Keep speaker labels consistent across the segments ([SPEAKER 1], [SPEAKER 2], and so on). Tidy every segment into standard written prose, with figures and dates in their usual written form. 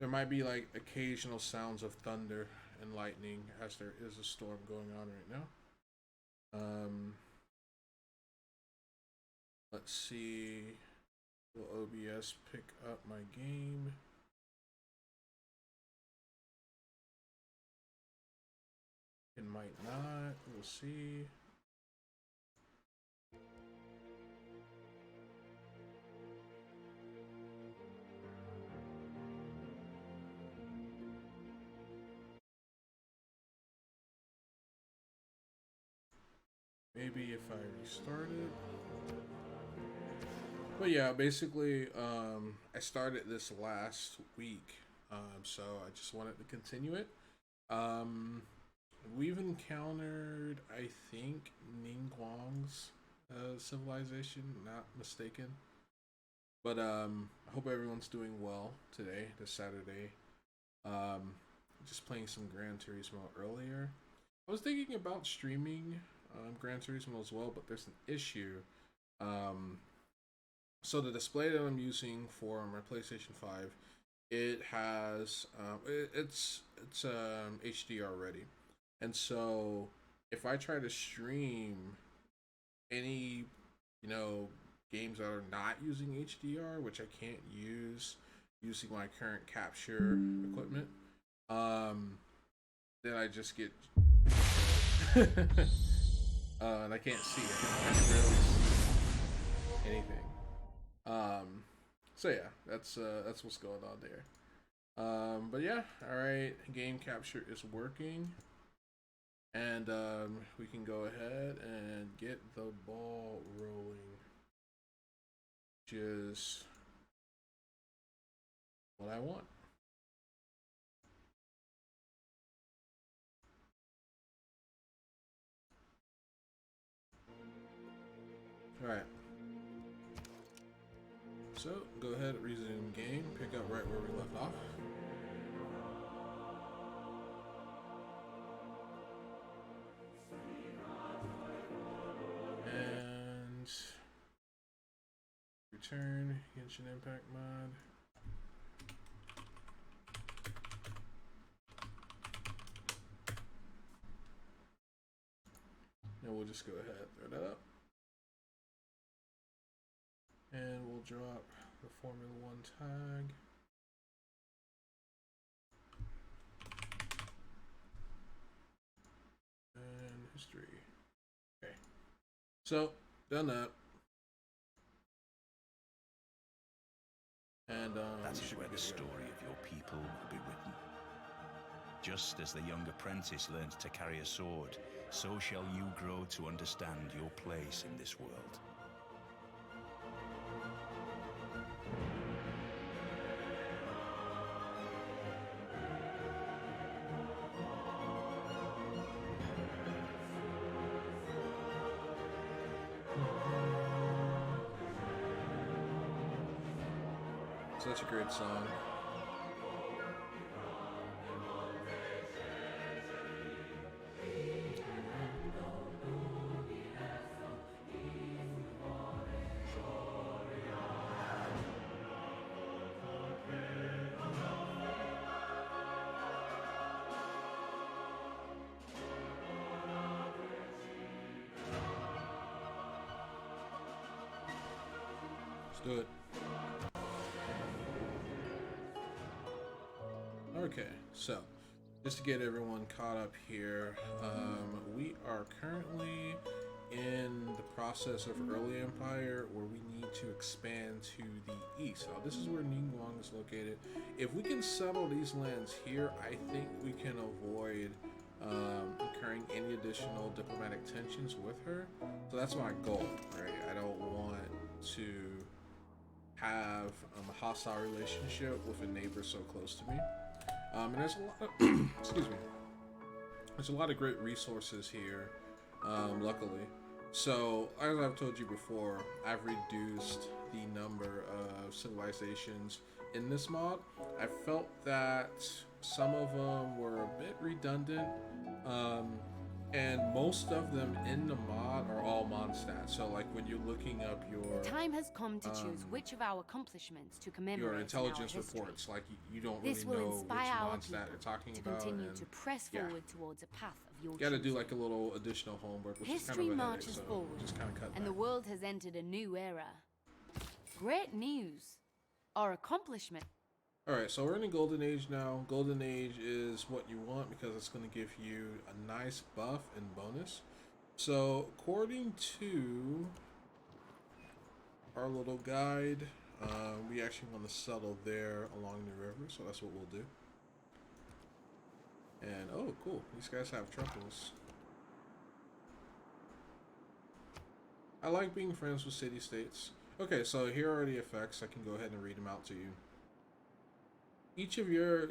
[SPEAKER 1] There might be like occasional sounds of thunder and lightning as there is a storm going on right now. Um, let's see. Will OBS pick up my game? It might not. We'll see. Maybe if I restart it. But yeah, basically, I started this last week, so I just wanted to continue it. Um, we've encountered, I think, Ningguang's civilization, not mistaken. But I hope everyone's doing well today, this Saturday. Um, just playing some Gran Turismo earlier. I was thinking about streaming Gran Turismo as well, but there's an issue. Um, so the display that I'm using for my PlayStation 5, it has it's HDR ready, and so if I try to stream any you know games that are not using HDR, which I can't use using my current capture equipment, um, then I just get and I can't see it. I can barely see anything. So yeah, that's what's going on there. But yeah, all right. Game capture is working, and we can go ahead and get the ball rolling, which is what I want. All right. So go ahead, resume game, pick up right where we left off. And return Genshin Impact mod. And we'll just go ahead, throw that up. And we'll drop the Formula 1 tag. And history. Okay. So, done that. And
[SPEAKER 2] that is where the story of your people will be written. Just as the young apprentice learns to carry a sword, so shall you grow to understand your place in this world.
[SPEAKER 1] Such a great song. Let's do it. Okay, so just to get everyone caught up here, we are currently in the process of early empire where we need to expand to the east. Now this is where Ningguang is located. If we can settle these lands here, I think we can avoid incurring any additional diplomatic tensions with her. So that's my goal, right? I don't want to have a hostile relationship with a neighbor so close to me. And there's a lot of excuse me. There's a lot of great resources here, luckily. So, as I've told you before, I've reduced the number of civilizations in this mod. I felt that some of them were a bit redundant. And most of them in the mod are all mod stats. So like when you're looking up
[SPEAKER 3] The time has come to choose which of our accomplishments to commemorate
[SPEAKER 1] your
[SPEAKER 3] in our
[SPEAKER 1] intelligence
[SPEAKER 3] history.
[SPEAKER 1] reports, like you don't
[SPEAKER 3] This
[SPEAKER 1] really
[SPEAKER 3] will
[SPEAKER 1] know which
[SPEAKER 3] inspire our
[SPEAKER 1] mod stat
[SPEAKER 3] people
[SPEAKER 1] you're talking
[SPEAKER 3] to
[SPEAKER 1] about,
[SPEAKER 3] continue
[SPEAKER 1] and
[SPEAKER 3] to press
[SPEAKER 1] yeah,
[SPEAKER 3] forward towards a path of your
[SPEAKER 1] you got to do
[SPEAKER 3] choosing.
[SPEAKER 1] like a little additional homework, which is kind
[SPEAKER 3] History
[SPEAKER 1] of a headache,
[SPEAKER 3] marches
[SPEAKER 1] so
[SPEAKER 3] forward,
[SPEAKER 1] just kind of cut
[SPEAKER 3] and
[SPEAKER 1] back.
[SPEAKER 3] the world has entered a new era. Great news! Our accomplishment.
[SPEAKER 1] Alright, so we're in the Golden Age now. Golden Age is what you want because it's going to give you a nice buff and bonus. So, according to our little guide, we actually want to settle there along the river, so that's what we'll do. And, oh, cool. These guys have truffles. I like being friends with city-states. Okay, so here are the effects. I can go ahead and read them out to you. Each of your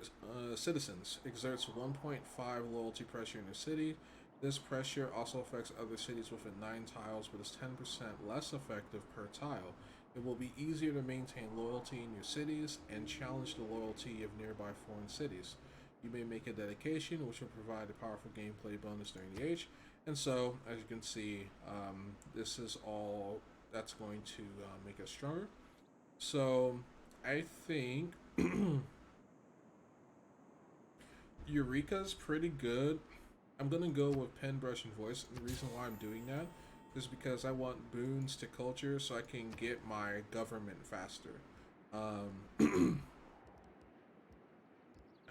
[SPEAKER 1] citizens exerts 1.5 loyalty pressure in your city. This pressure also affects other cities within 9 tiles, but is 10% less effective per tile. It will be easier to maintain loyalty in your cities and challenge the loyalty of nearby foreign cities. You may make a dedication, which will provide a powerful gameplay bonus during the age. And so, as you can see, this is all that's going to make us stronger. So, I think Eureka's pretty good. I'm gonna go with pen, brush, and voice. And the reason why I'm doing that is because I want boons to culture so I can get my government faster. I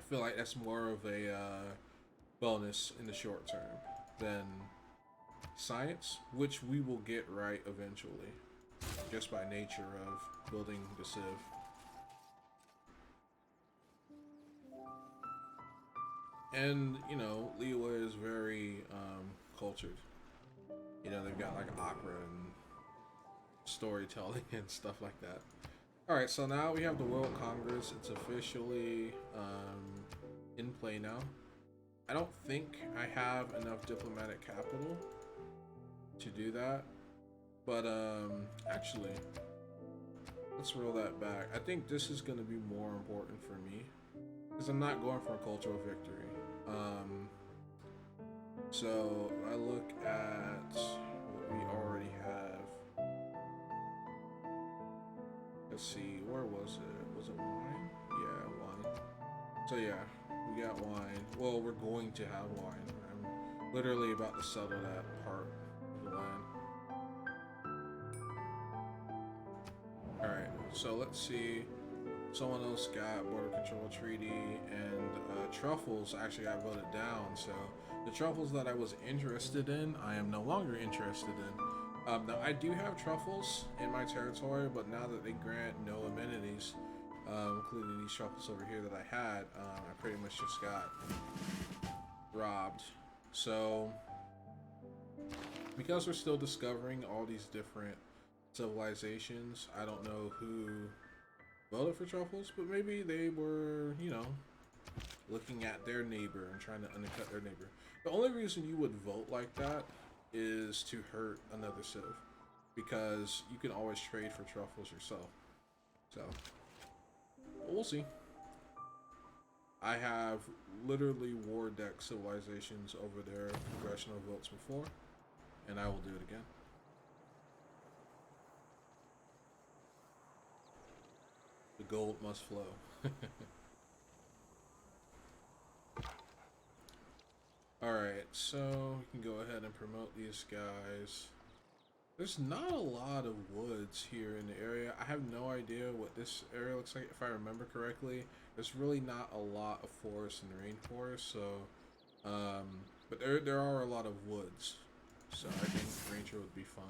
[SPEAKER 1] feel like that's more of a bonus in the short term than science, which we will get right eventually, just by nature of building the Civ. And, you know, Liyue is very cultured. You know, they've got like opera and storytelling and stuff like that. Alright, so now we have the World Congress. It's officially in play now. I don't think I have enough diplomatic capital to do that. But, actually, let's roll that back. I think this is going to be more important for me, because I'm not going for a cultural victory. So I look at what we already have. Let's see, where was it? Was it wine? Yeah, wine. So yeah, we got wine. Well, we're going to have wine. I'm literally about to settle that part of the land. Alright, so let's see. Someone else got border control treaty, and truffles actually got voted down. So the truffles that I was interested in, I am no longer interested in. Now I do have truffles in my territory, but now that they grant no amenities, including these truffles over here that I had, I pretty much just got robbed. So because we're still discovering all these different civilizations, I don't know who voted for truffles, but maybe they were, you know, looking at their neighbor and trying to undercut their neighbor. The only reason you would vote like that is to hurt another civ, because you can always trade for truffles yourself. So, but we'll see. I have literally war deck civilizations over their congressional votes before, and I will do it again. The gold must flow. Alright, so we can go ahead and promote these guys. There's not a lot of woods here in the area. I have no idea what this area looks like. If I remember correctly, there's really not a lot of forest and rainforest, so but there are a lot of woods. So I think ranger would be fine.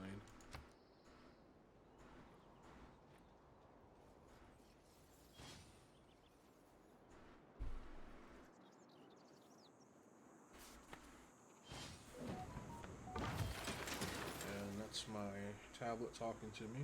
[SPEAKER 1] That's my tablet talking to me.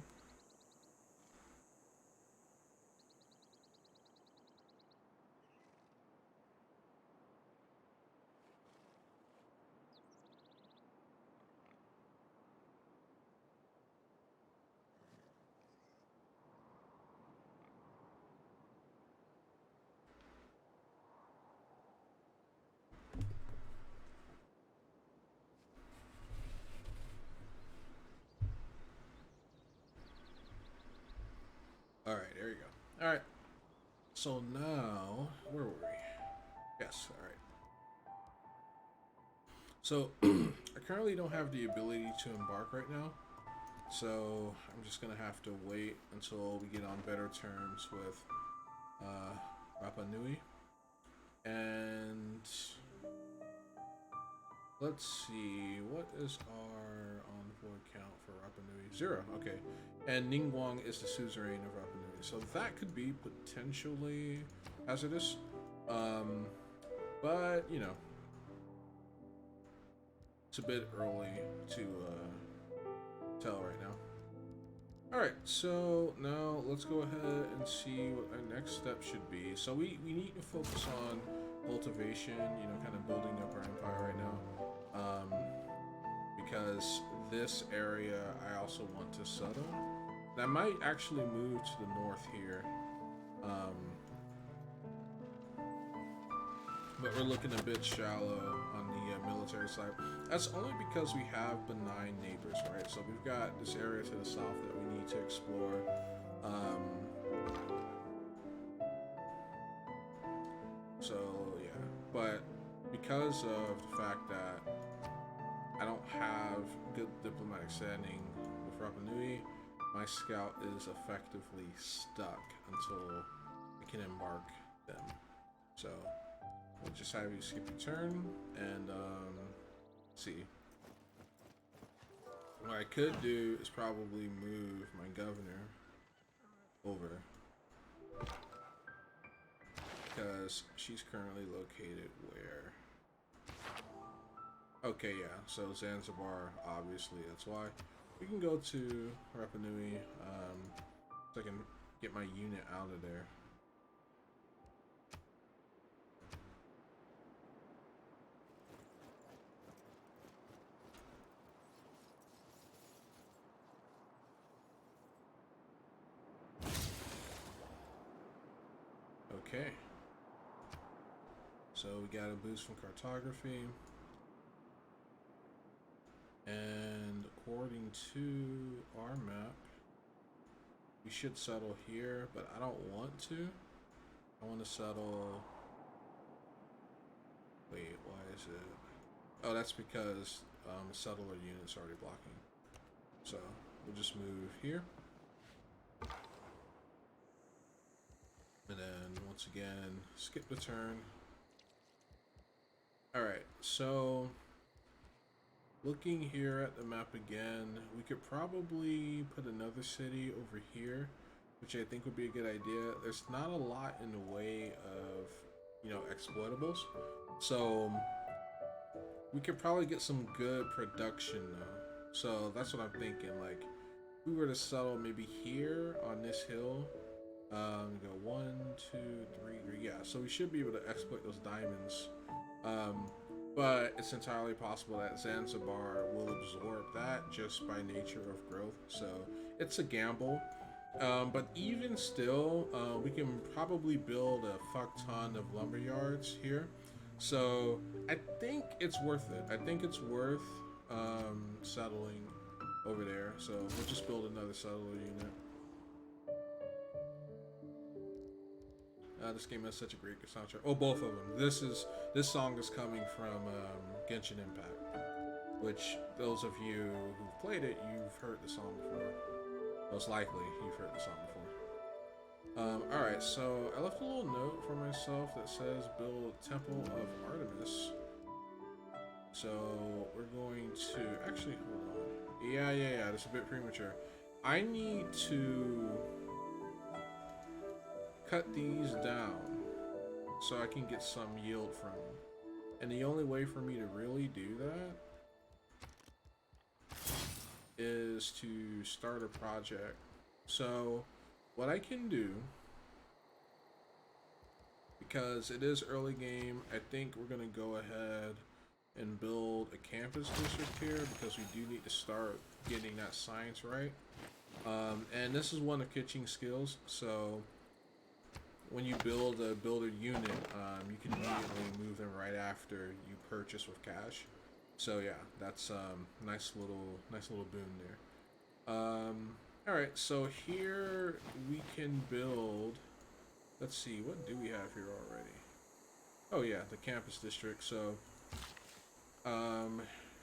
[SPEAKER 1] So now, where were we? Yes, all right. So I currently don't have the ability to embark right now. So I'm just gonna have to wait until we get on better terms with Rapa Nui. And let's see, what is our envoy count for Rapa Nui? 0, okay. And Ningguang is the suzerain of Rapa Nui. So that could be potentially hazardous. But, you know, it's a bit early to tell right now. Alright, so now let's go ahead and see what our next step should be. So we need to focus on cultivation, you know, kind of building up our empire right now. Because this area I also want to settle. And I might actually move to the north here. But we're looking a bit shallow on the military side. That's only because we have benign neighbors, right? So we've got this area to the south that we need to explore. So yeah, but because of the fact that I don't have good diplomatic standing with Rapa Nui, my scout is effectively stuck until I can embark them. So we'll just have you skip your turn and see. What I could do is probably move my governor over because she's currently located where? Okay, yeah, so Zanzibar, obviously, that's why. We can go to Rapa Nui, so I can get my unit out of there. Okay. So we got a boost from cartography. And according to our map, we should settle here, but I don't want to. I want to settle... Wait, why is it? Oh, that's because the settler unit's already blocking. So we'll just move here. And then once again, skip the turn. Alright, so looking here at the map again, we could probably put another city over here, which I think would be a good idea. There's not a lot in the way of, you know, exploitables. So we could probably get some good production though. So that's what I'm thinking. Like, if we were to settle maybe here on this hill, go 1, 2, 3, yeah. So we should be able to exploit those diamonds. But it's entirely possible that Zanzibar will absorb that just by nature of growth. So it's a gamble. But even still, we can probably build a fuck ton of lumber yards here. So I think it's worth it. I think it's worth settling over there. So we'll just build another settler unit. This game has such a great soundtrack. Oh, both of them. This song is coming from Genshin Impact, which those of you who've played it, you've heard the song before. Most likely, you've heard the song before. All right, so I left a little note for myself that says build Temple of Artemis. So we're going to actually hold on. Yeah. That's a bit premature. I need to cut these down so I can get some yield from them. And the only way for me to really do that is to start a project. So what I can do, because it is early game, I think we're gonna go ahead and build a campus district here because we do need to start getting that science right. And this is one of Keqing's skills, so when you build a builder unit, you can immediately move them right after you purchase with cash. So yeah, that's nice little boon there. All right, so here we can build let's see, what do we have here already? Oh yeah, the campus district. So,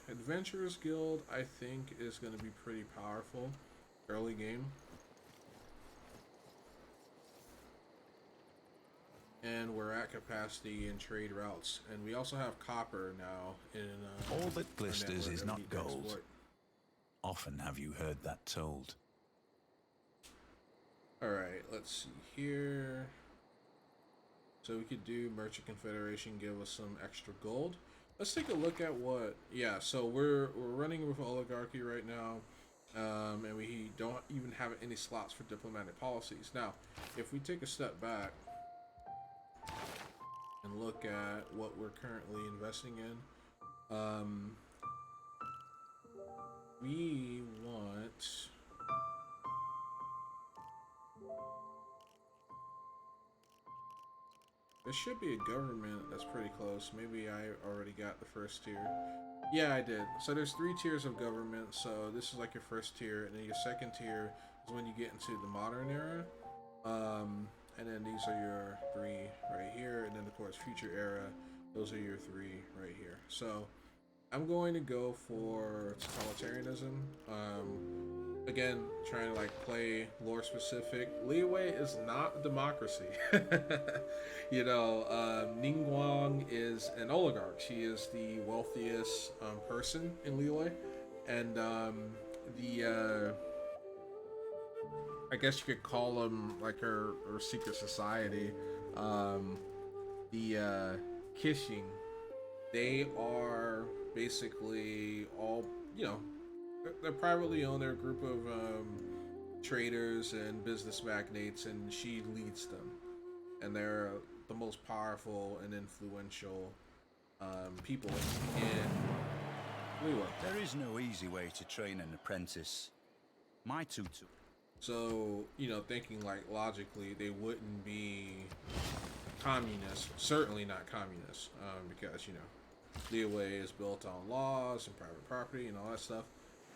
[SPEAKER 1] Adventurers Guild, I think, is going to be pretty powerful early game. And we're at capacity in trade routes, and we also have copper now in
[SPEAKER 2] All that glisters
[SPEAKER 1] our
[SPEAKER 2] is
[SPEAKER 1] network
[SPEAKER 2] not
[SPEAKER 1] that we can
[SPEAKER 2] gold.
[SPEAKER 1] exploit.
[SPEAKER 2] Often have you heard that told.
[SPEAKER 1] All right, let's see here. So we could do Merchant Confederation, give us some extra gold. Let's take a look at what. Yeah, so we're running with oligarchy right now, and we don't even have any slots for diplomatic policies. Now, if we take a step back and look at what we're currently investing in, we want. There should be a government that's pretty close. Maybe I already got the first tier. Yeah, I did. So there's 3 tiers of government. So this is like your first tier, and then your second tier is when you get into the modern era. And then these are your 3 right here, and then of course future era. Those are your 3 right here. So I'm going to go for totalitarianism. Again, trying to like play lore specific. Leeway is not a democracy. You know, Ningguang is an oligarch. She is the wealthiest person in Leeway, and I guess you could call them like her secret society. The Keqing, they are basically all, you know, they're privately owned. They're a group of traders and business magnates, and she leads them. And they're the most powerful and influential people in Leeway.
[SPEAKER 2] There is no easy way to train an apprentice. My tutor.
[SPEAKER 1] So, you know, thinking like logically, they wouldn't be communist. Certainly not communist, because, you know, Leeway is built on laws and private property and all that stuff.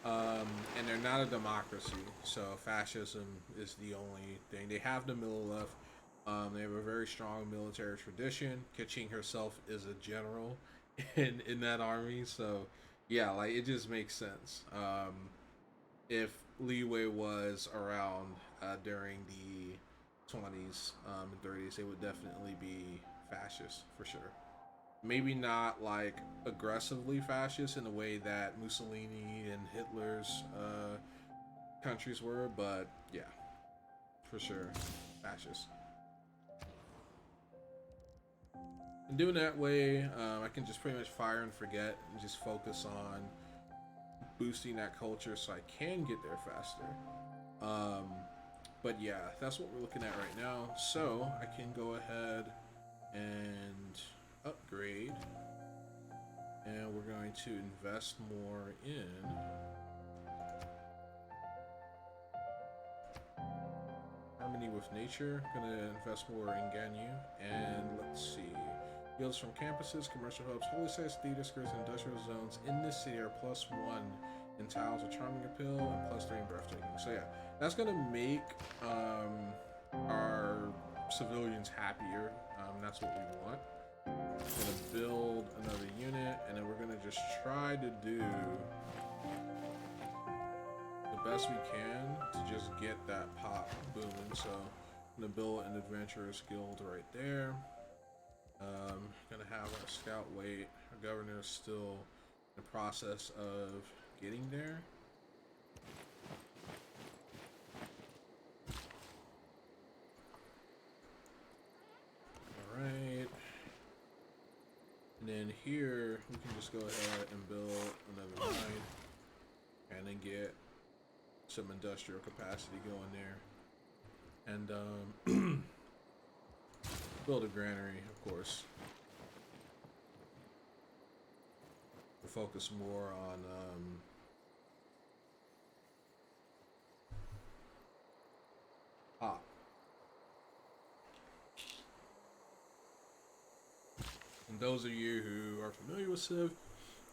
[SPEAKER 1] And they're not a democracy, so fascism is the only thing. They have the middle left. They have a very strong military tradition. Keqing herself is a general in that army, so yeah, like it just makes sense. If Leeway was around during the 20s and 30s, they would definitely be fascist for sure. Maybe not like aggressively fascist in the way that Mussolini and Hitler's countries were, but yeah, for sure, fascist. And doing that way, I can just pretty much fire and forget and just focus on boosting that culture so I can get there faster. But yeah, that's what we're looking at right now. So I can go ahead and upgrade, and we're going to invest more in harmony with nature. I'm gonna invest more in Ganyu, and let's see. Yields from campuses, commercial hubs, holy sites, theater squares, and industrial zones in this city are +1 in tiles with charming appeal and +3 in breathtaking. So yeah, that's gonna make our civilians happier. That's what we want. We're gonna build another unit, and then we're gonna just try to do the best we can to just get that pop booming. So I'm gonna build an adventurers guild right there. Gonna have our scout wait. Our governor is still in the process of getting there. Alright. And then here we can just go ahead and build another mine and then get some industrial capacity going there. And build a granary, of course. We'll focus more on pop. And those of you who are familiar with Civ,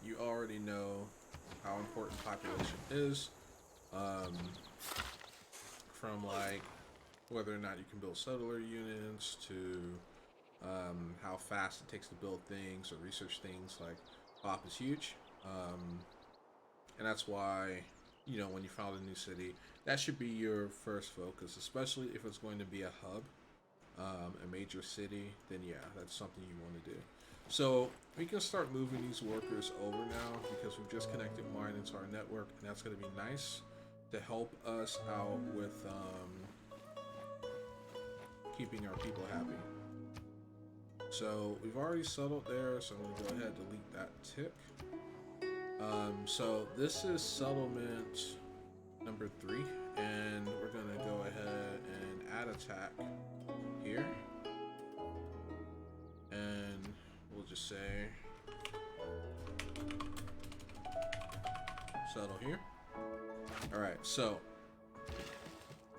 [SPEAKER 1] you already know how important population is. From like whether or not you can build settler units, to how fast it takes to build things or research things. Like pop is huge, and that's why, you know, when you found a new city, that should be your first focus, especially if it's going to be a hub, a major city. Then yeah, that's something you want to do. So we can start moving these workers over now because we've just connected mine into our network, and that's going to be nice to help us out with keeping our people happy. So we've already settled there, so I'm going to go ahead and delete that tick. So this is settlement number 3, and we're going to go ahead and add attack here. And we'll just say settle here. Alright, so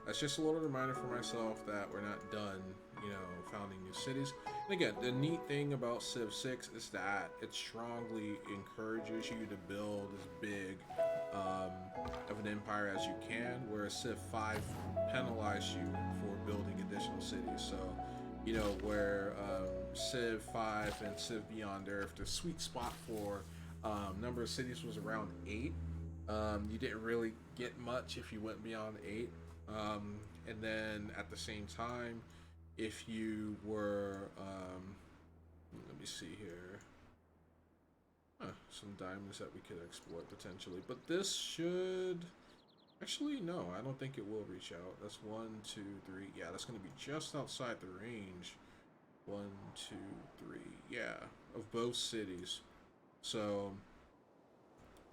[SPEAKER 1] that's just a little reminder for myself that we're not done, you know, founding new cities. And again, the neat thing about Civ 6 is that it strongly encourages you to build as big of an empire as you can, whereas Civ 5 penalizes you for building additional cities. So, you know, where Civ 5 and Civ Beyond Earth, the sweet spot for number of cities was around 8. You didn't really get much if you went beyond 8. And then at the same time, if you were, let me see here, some diamonds that we could exploit potentially, but this should, actually no, I don't think it will reach out. That's 1, 2, 3, yeah, that's going to be just outside the range. 1, 2, 3, yeah, of both cities. So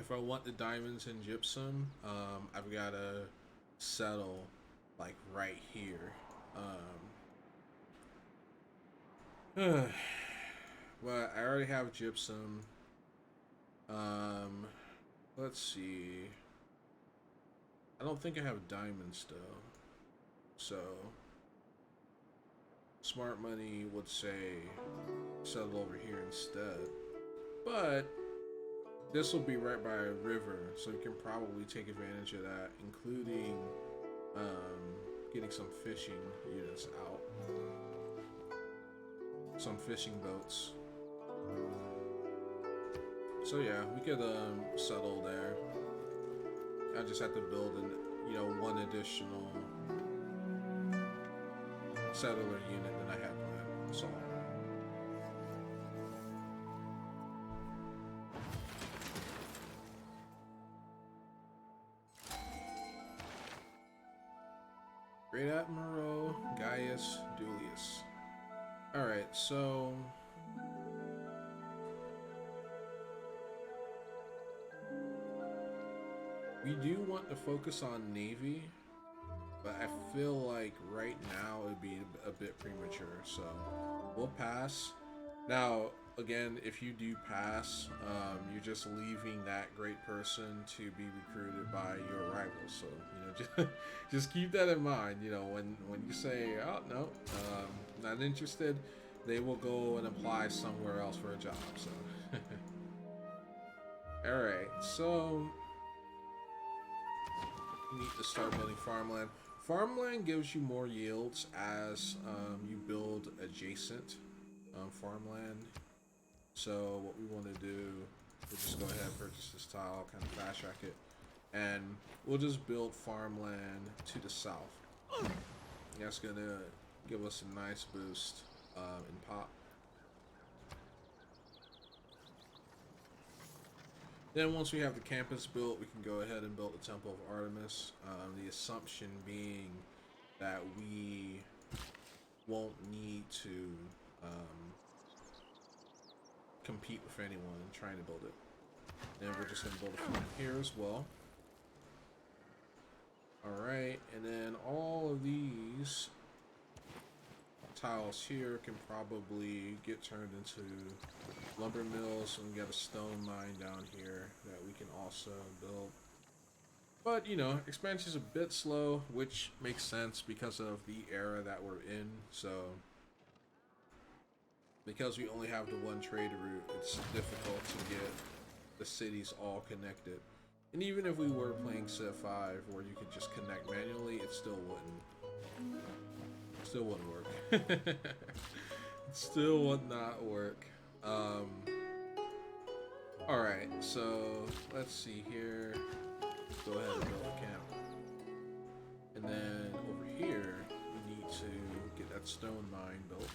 [SPEAKER 1] if I want the diamonds and gypsum, I've got to settle like right here. But I already have gypsum. Let's see. I don't think I have diamonds though. So smart money would say settle over here instead. But this will be right by a river, so you can probably take advantage of that, including getting some fishing units out. Some fishing boats. So yeah, we could settle there. I just have to build an, you know, one additional settler unit than I had planned. That's all. Great Admiral Gaius Duilius. Alright, so we do want to focus on Navy, but I feel like right now it would be a bit premature, so we'll pass. Now, again, if you do pass, you're just leaving that great person to be recruited by your rivals. So, you know, just keep that in mind. You know, when you say, oh, no, not interested, they will go and apply somewhere else for a job. So, all right, so you need to start building farmland. Farmland gives you more yields as you build adjacent farmland. So what we want to do, we'll just go ahead and purchase this tile, kind of fast track it, and we'll just build farmland to the south. That's gonna give us a nice boost in pop. Then once we have the campus built, we can go ahead and build the Temple of Artemis. The assumption being that we won't need to compete with anyone trying to build it. Then we're just going to build a farm here as well. Alright, and then all of these tiles here can probably get turned into lumber mills, and we got a stone mine down here that we can also build. But, you know, expansion's a bit slow, which makes sense because of the era that we're in. So because we only have the one trade route, it's difficult to get the cities all connected. And even if we were playing Civ 5 where you could just connect manually, it still wouldn't. Still wouldn't work. It still would not work. Alright, so let's see here. Go ahead and build a camp. And then over here, we need to get that stone mine built.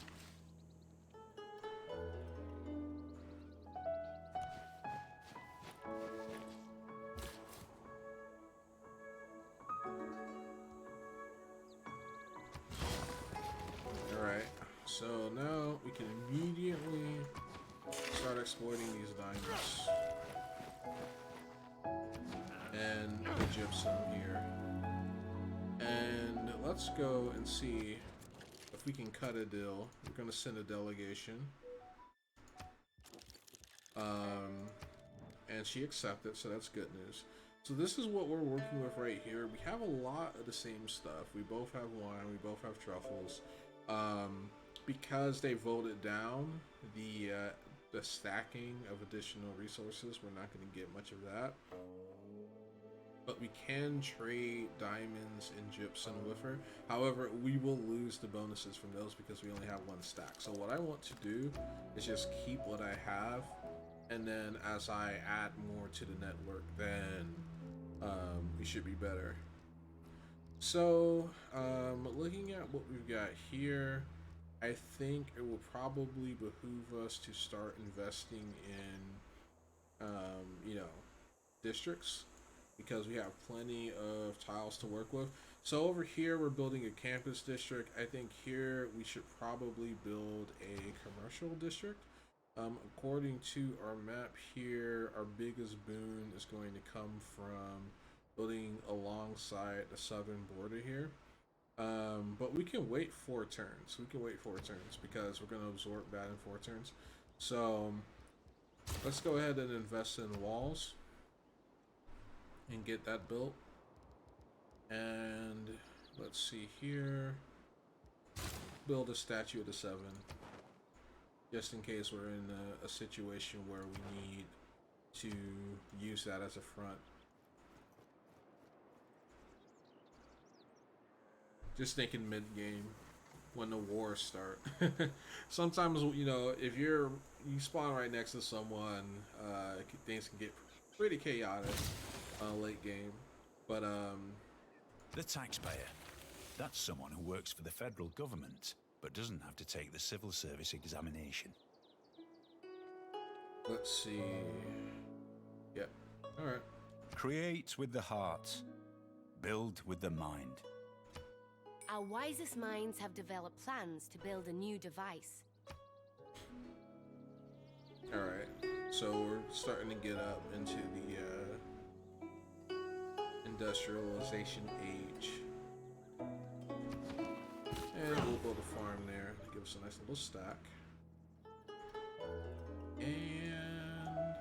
[SPEAKER 1] Alright, so now we can immediately start exploiting these diamonds. And the gypsum here. And let's go and see if we can cut a deal. We're going to send a delegation. And she accepted, so that's good news. So this is what we're working with right here. We have a lot of the same stuff. We both have wine, we both have truffles. Because they voted down the stacking of additional resources, we're not going to get much of that. But we can trade diamonds and gypsum with her. However, we will lose the bonuses from those because we only have one stack. So what I want to do is just keep what I have, and then as I add more to the network, then we should be better. So looking at what we've got here, I think it will probably behoove us to start investing in districts, because we have plenty of tiles to work with. So over here we're building a campus district. I think here we should probably build a commercial district. According to our map here, our biggest boon is going to come from building alongside the southern border here. But we can wait 4 turns. We can wait 4 turns because we're going to absorb that in 4 turns. So let's go ahead and invest in walls and get that built. And let's see here. Build a statue of the 7. Just in case we're in a situation where we need to use that as a front. Just thinking mid-game when the wars start. Sometimes, you know, if you spawn right next to someone, things can get pretty chaotic late game. But
[SPEAKER 2] the taxpayer. That's someone who works for the federal government, but doesn't have to take the civil service examination.
[SPEAKER 1] Let's see. Yep. All right.
[SPEAKER 2] Create with the heart. Build with the mind.
[SPEAKER 4] Our wisest minds have developed plans to build a new device.
[SPEAKER 1] All right. So we're starting to get up into the industrialization age. And we'll build a farm there. Give us a nice little stack. And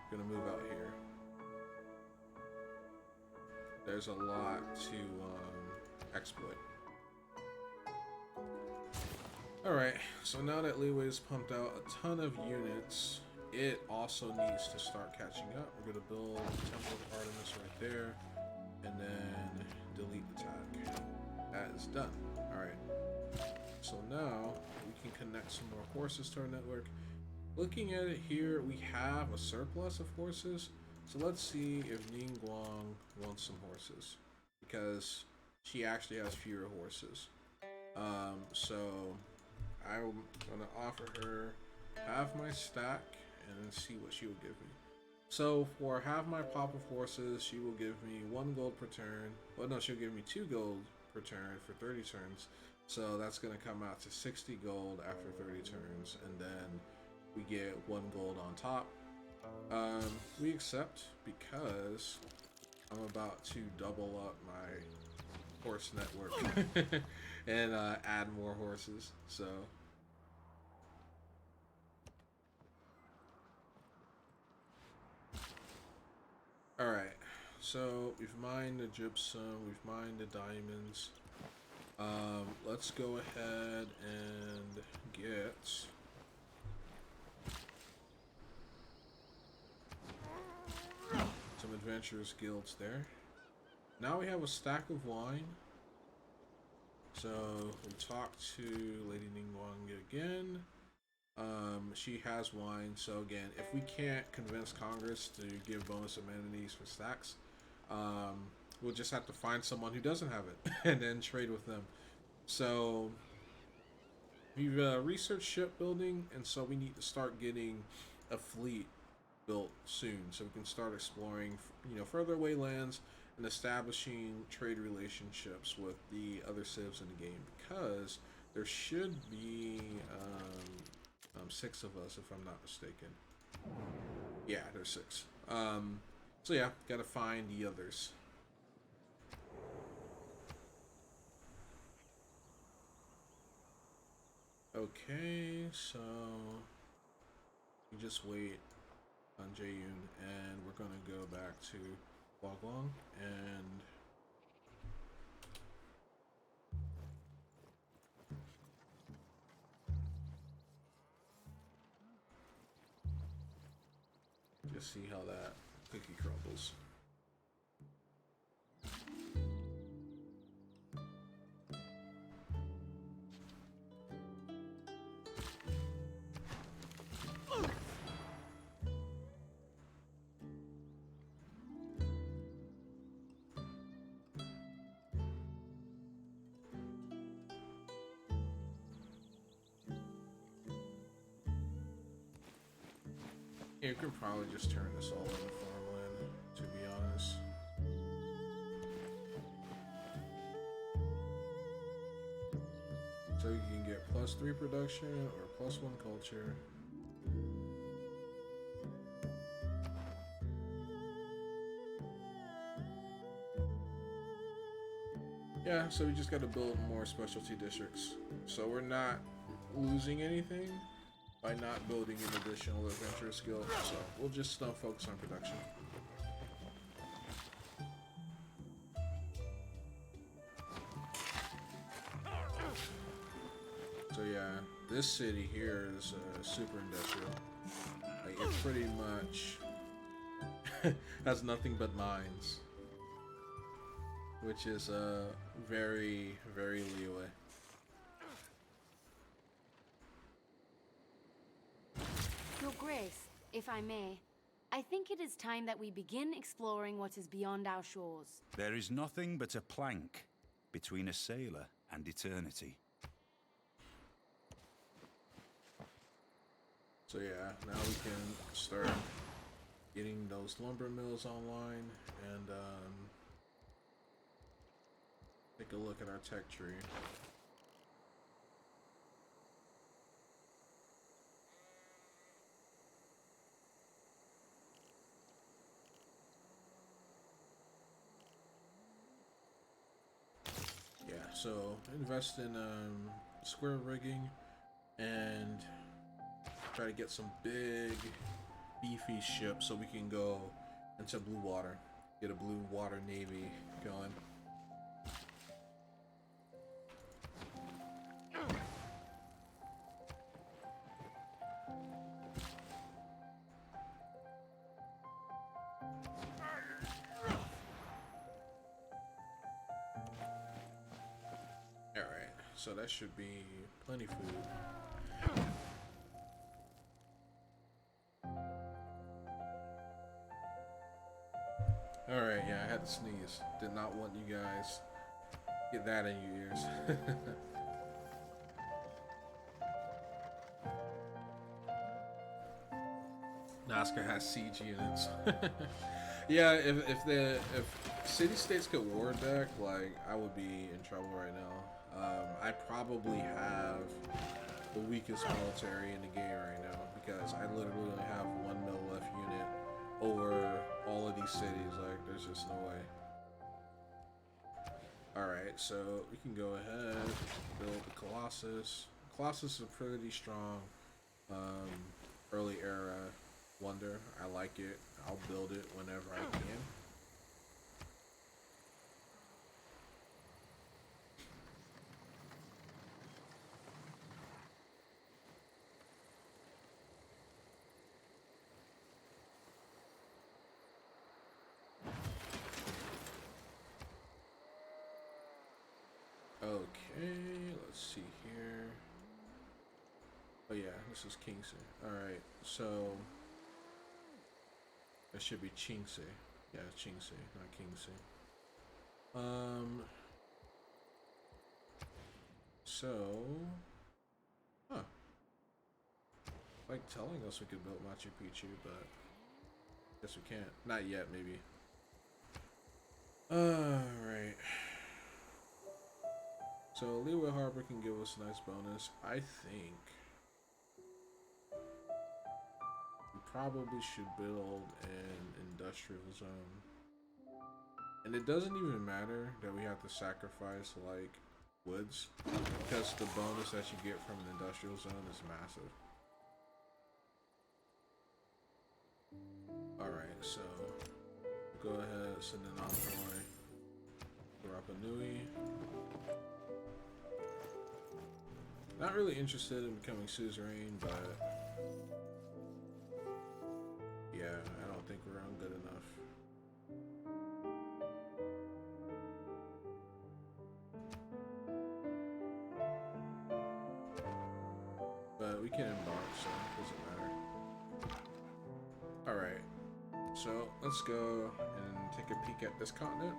[SPEAKER 1] gonna move out here. There's a lot to exploit. Alright, so now that Leeway's pumped out a ton of units, it also needs to start catching up. We're gonna build Temple of Artemis right there, and then delete the tag. That is done. Alright, so now we can connect some more horses to our network. Looking at it here, we have a surplus of horses, so let's see if Ningguang wants some horses, because she actually has fewer horses. So I'm gonna offer her half my stack and then see what she will give me. So for half my pop of horses, she will give me 1 gold per turn. Well, no, she'll give me 2 gold per turn for 30 turns. So that's gonna come out to 60 gold after 30 turns, and then we get 1 gold on top. We accept because I'm about to double up my horse network and add more horses. So all right, so we've mined the gypsum, we've mined the diamonds. Let's go ahead and get some adventurers guilds there. Now we have a stack of wine. So we talked to Lady Ningguang again. She has wine. So again, if we can't convince Congress to give bonus amenities for stacks, we'll just have to find someone who doesn't have it and then trade with them. So we've researched shipbuilding, and so we need to start getting a fleet built soon, so we can start exploring, further away lands and establishing trade relationships with the other civs in the game. Because there should be 6 of us, if I'm not mistaken. Yeah, there's 6. So yeah, gotta find the others. Okay, so you just wait on Jaeyun, and we're gonna go back to Guaguang and just see how that cookie crumbles. Yeah, you can probably just turn this all into farmland, to be honest. So you can get +3 production or +1 culture. Yeah, so we just got to build more specialty districts. So we're not losing anything by not building an additional adventure skill. So we'll just focus on production. So yeah, this city here is super industrial. Like, it pretty much has nothing but mines, which is very, very Liyue.
[SPEAKER 3] Your Grace, if I may, I think it is time that we begin exploring what is beyond our shores.
[SPEAKER 2] There is nothing but a plank between a sailor and eternity.
[SPEAKER 1] So yeah, now we can start getting those lumber mills online and take a look at our tech tree. Yeah, so invest in square rigging and try to get some big beefy ships so we can go into blue water, get a blue water navy going. Alright, so that should be plenty food. Alright, yeah, I had to sneeze. Did not want you guys get that in your ears. Oscar has siege units. Yeah, if city-states could ward deck, like, I would be in trouble right now. I probably have the weakest military in the game right now because I literally only have 1 mil left unit over all of these cities. Like, there's just no way. Alright, so we can go ahead, build the Colossus. Colossus is a pretty strong early era wonder. I like it. I'll build it whenever I can. Okay. let's see here. Oh yeah, this is Keqing. Alright, so that should be Qingse. Yeah, Qingse, not Keqing. So huh. Like telling us we could build Machu Picchu, but guess we can't. Not yet, maybe. Alright. So Leeway Harbor can give us a nice bonus. I think we probably should build an industrial zone. And it doesn't even matter that we have to sacrifice like woods, because the bonus that you get from an industrial zone is massive. Alright, so go ahead, send an envoy to Rapa Nui. Not really interested in becoming suzerain, but yeah, I don't think we're on good enough. But we can embark, so it doesn't matter. Alright, so let's go and take a peek at this continent.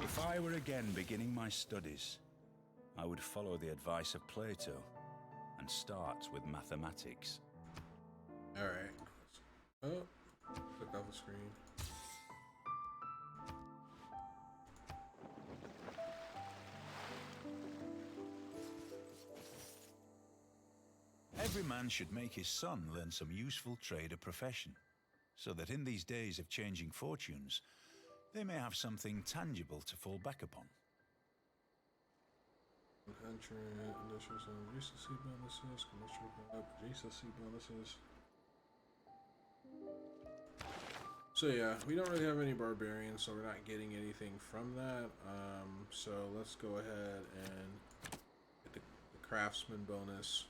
[SPEAKER 2] If I were again beginning my studies, I would follow the advice of Plato and start with mathematics.
[SPEAKER 1] Alright. Oh, click off the screen.
[SPEAKER 2] Every man should make his son learn some useful trade or profession, so that in these days of changing fortunes, they may have something tangible to fall back upon.
[SPEAKER 1] Entrant, industrial zone, recency bonuses, commercial recency bonuses. So yeah, we don't really have any barbarians, so we're not getting anything from that. So let's go ahead and get the craftsman bonus.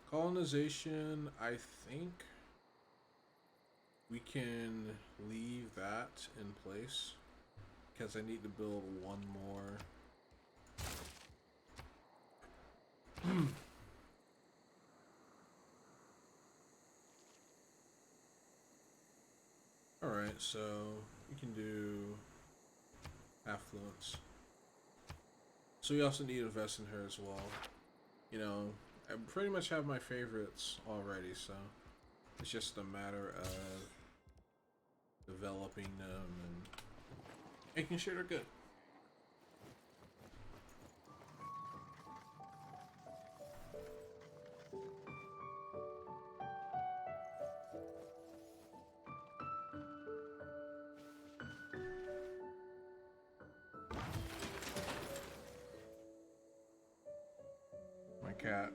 [SPEAKER 1] Colonization, I think we can leave that in place because I need to build one more. Alright, so we can do affluence. So we also need to invest in her as well. You know, I pretty much have my favorites already, so it's just a matter of developing them and making sure they're good. My cat.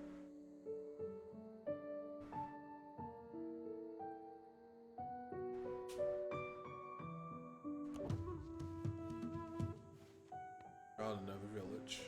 [SPEAKER 1] Out another village.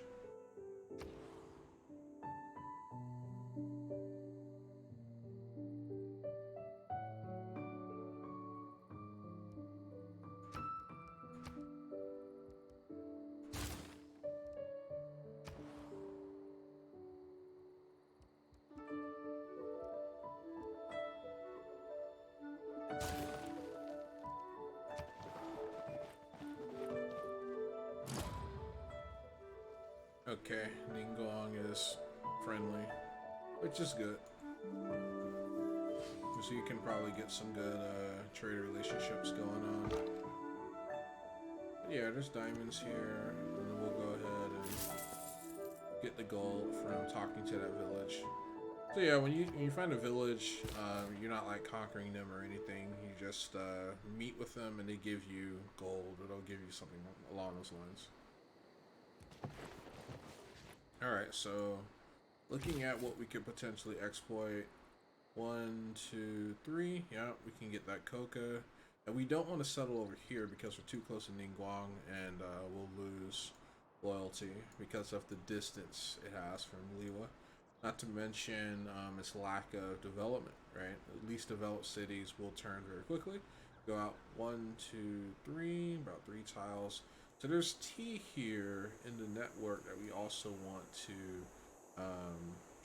[SPEAKER 1] Okay, Ningguang is friendly, which is good. So you can probably get some good trade relationships going on. But yeah, there's diamonds here, and then we'll go ahead and get the gold from talking to that village. So yeah, when you find a village, you're not like conquering them or anything. You just meet with them, and they give you gold, or they'll give you something along those lines. Alright, so looking at what we could potentially exploit. 1, 2, 3. Yeah, we can get that coca. And we don't want to settle over here because we're too close to Ningguang, and we'll lose loyalty because of the distance it has from Liwa. Not to mention its lack of development, right? At least developed cities will turn very quickly. Go out one, two, three, about 3 tiles. So there's T here in the network that we also want to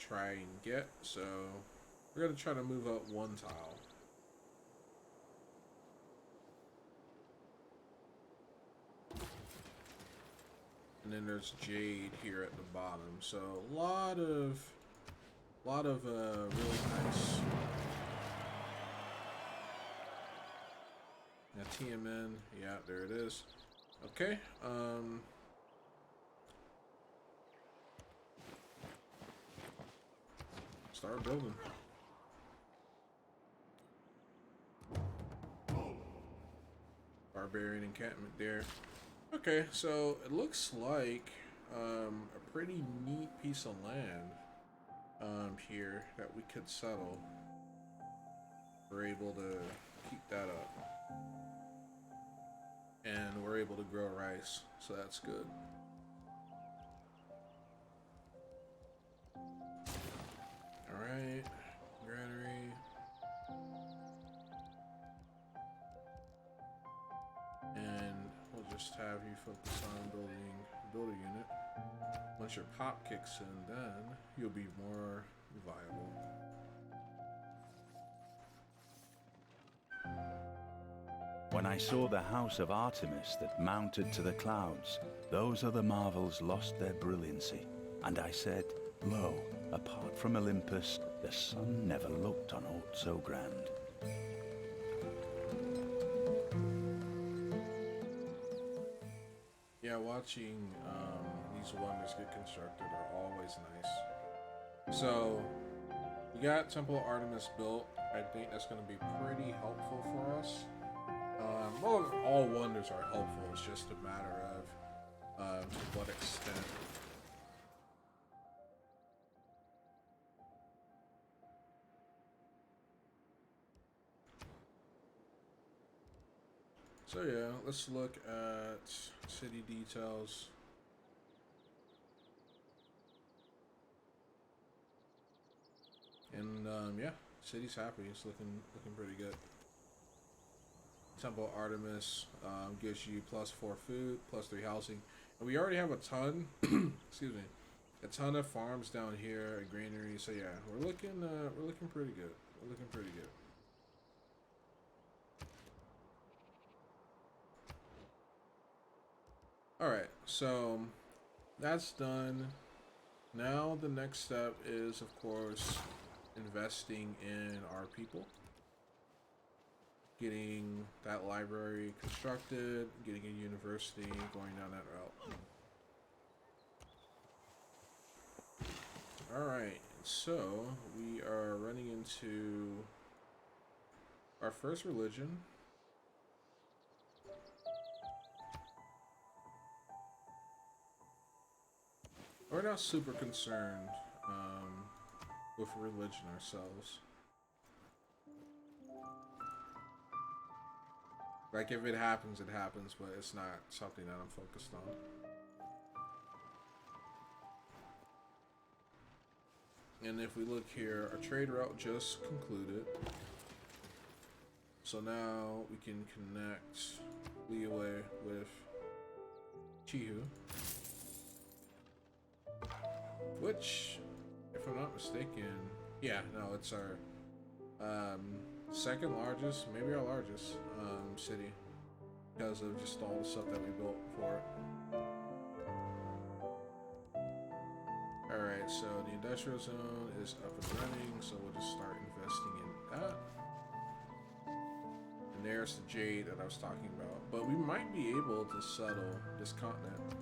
[SPEAKER 1] try and get. So we're going to try to move up 1 tile. And then there's Jade here at the bottom. So a lot of really nice. Now TMN, yeah, there it is. Okay, start building. Barbarian encampment there. Okay, so it looks like a pretty neat piece of land here that we could settle. We're able to keep that up. And we're able to grow rice, so that's good. Alright, granary. And we'll just have you focus on build a unit. Once your pop kicks in, then you'll be more viable.
[SPEAKER 2] When I saw the house of Artemis that mounted to the clouds, those other marvels lost their brilliancy. And I said, lo, apart from Olympus, the sun never looked on aught so grand.
[SPEAKER 1] Yeah, watching these wonders get constructed are always nice. So, we got Temple of Artemis built. I think that's going to be pretty helpful for us. Well, all wonders are helpful. It's just a matter of to what extent. So yeah, let's look at city details. And yeah, city's happy. It's looking pretty good. Temple of Artemis gives you +4 food, +3 housing, and we already have a ton. Excuse me, a ton of farms down here and granaries. So yeah, we're looking pretty good. We're looking pretty good. All right, so that's done. Now the next step is, of course, investing in our people. Getting that library constructed, getting a university, going down that route. Alright, so we are running into our first religion. We're not super concerned with religion ourselves. Like, if it happens, it happens, but it's not something that I'm focused on. And if we look here, our trade route just concluded. So now we can connect Liyue with Chihu. Which, if I'm not mistaken, yeah, no, it's our second largest, maybe our largest city, because of just all the stuff that we built for it. Alright, so the industrial zone is up and running, so we'll just start investing in that. And there's the jade that I was talking about. But we might be able to settle this continent,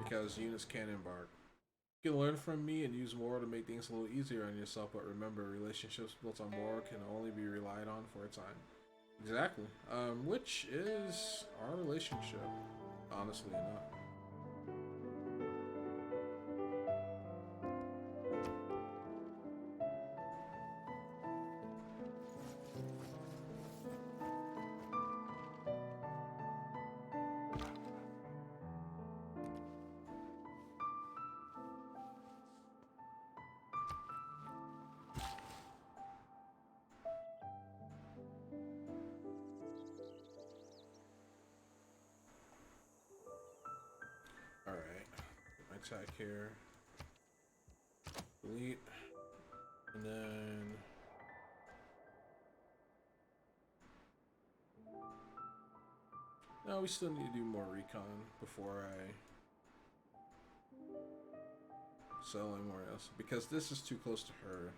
[SPEAKER 1] because units can embark. You can learn from me and use war to make things a little easier on yourself, but remember, relationships built on war can only be relied on for a time. Exactly. Which is our relationship, honestly enough. attack here. Delete. And then no, we still need to do more recon before I sell anywhere else, because this is too close to her,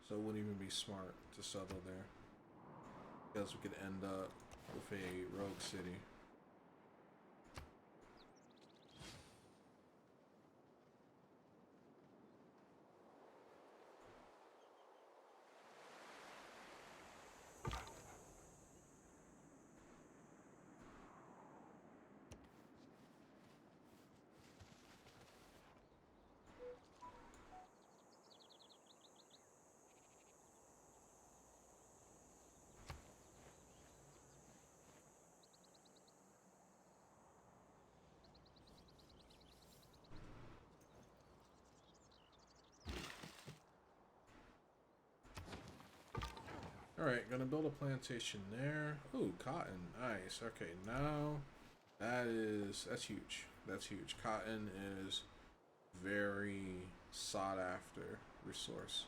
[SPEAKER 1] so it wouldn't even be smart to settle there, because we could end up with a rogue city. Alright, gonna build a plantation there. Ooh, cotton. Nice. Okay, now that's huge. That's huge. Cotton is very sought after resource.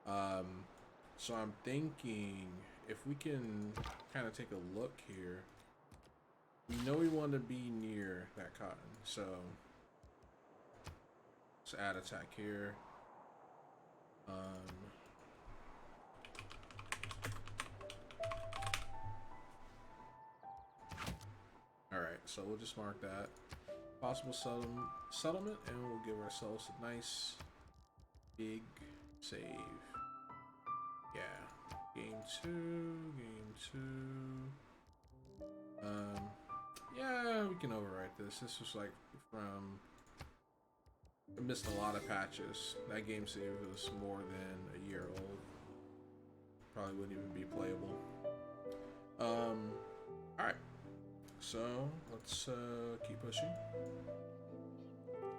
[SPEAKER 1] So I'm thinking if we can kind of take a look here. We know we want to be near that cotton, so let's add attack here. Alright, so we'll just mark that. Possible settlement, and we'll give ourselves a nice big save. Yeah. Game 2, yeah, we can overwrite this. This was like from... I missed a lot of patches. That game save was more than a year old. Probably wouldn't even be playable. Alright. So, let's keep pushing.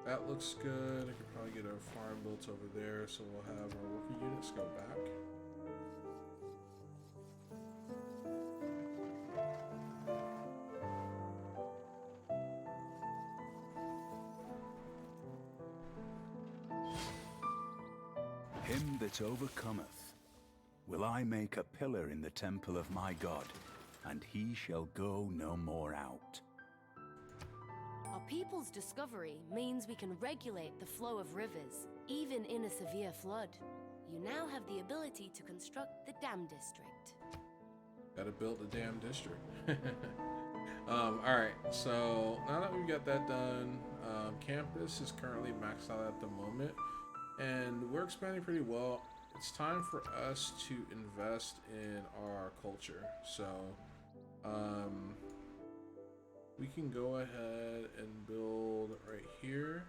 [SPEAKER 1] That looks good. I could probably get our farm built over there, so we'll have our worker units go back.
[SPEAKER 2] Him that overcometh will I make a pillar in the temple of my God, and he shall go no more out.
[SPEAKER 4] Our people's discovery means we can regulate the flow of rivers, even in a severe flood. You now have the ability to construct the dam district.
[SPEAKER 1] Gotta build the damn district. Alright, so now that we've got that done, campus is currently maxed out at the moment, and we're expanding pretty well. It's time for us to invest in our culture. So, we can go ahead and build right here.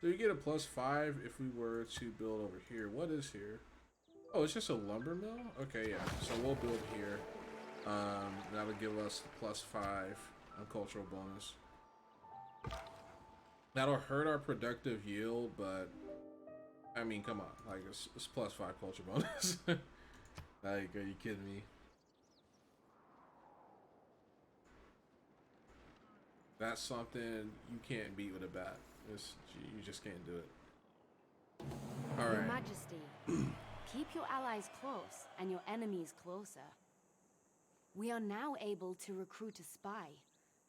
[SPEAKER 1] So you get a +5 if we were to build over here. What is here? Oh, it's just a lumber mill? Okay, yeah. So we'll build here. That'll give us the +5 on cultural bonus. That'll hurt our productive yield, but I mean, come on. Like, it's +5 culture bonus. Like, are you kidding me? That's something you can't beat with a bat. You just can't do it. Alright.
[SPEAKER 3] Your Majesty, keep your allies close and your enemies closer. We are now able to recruit a spy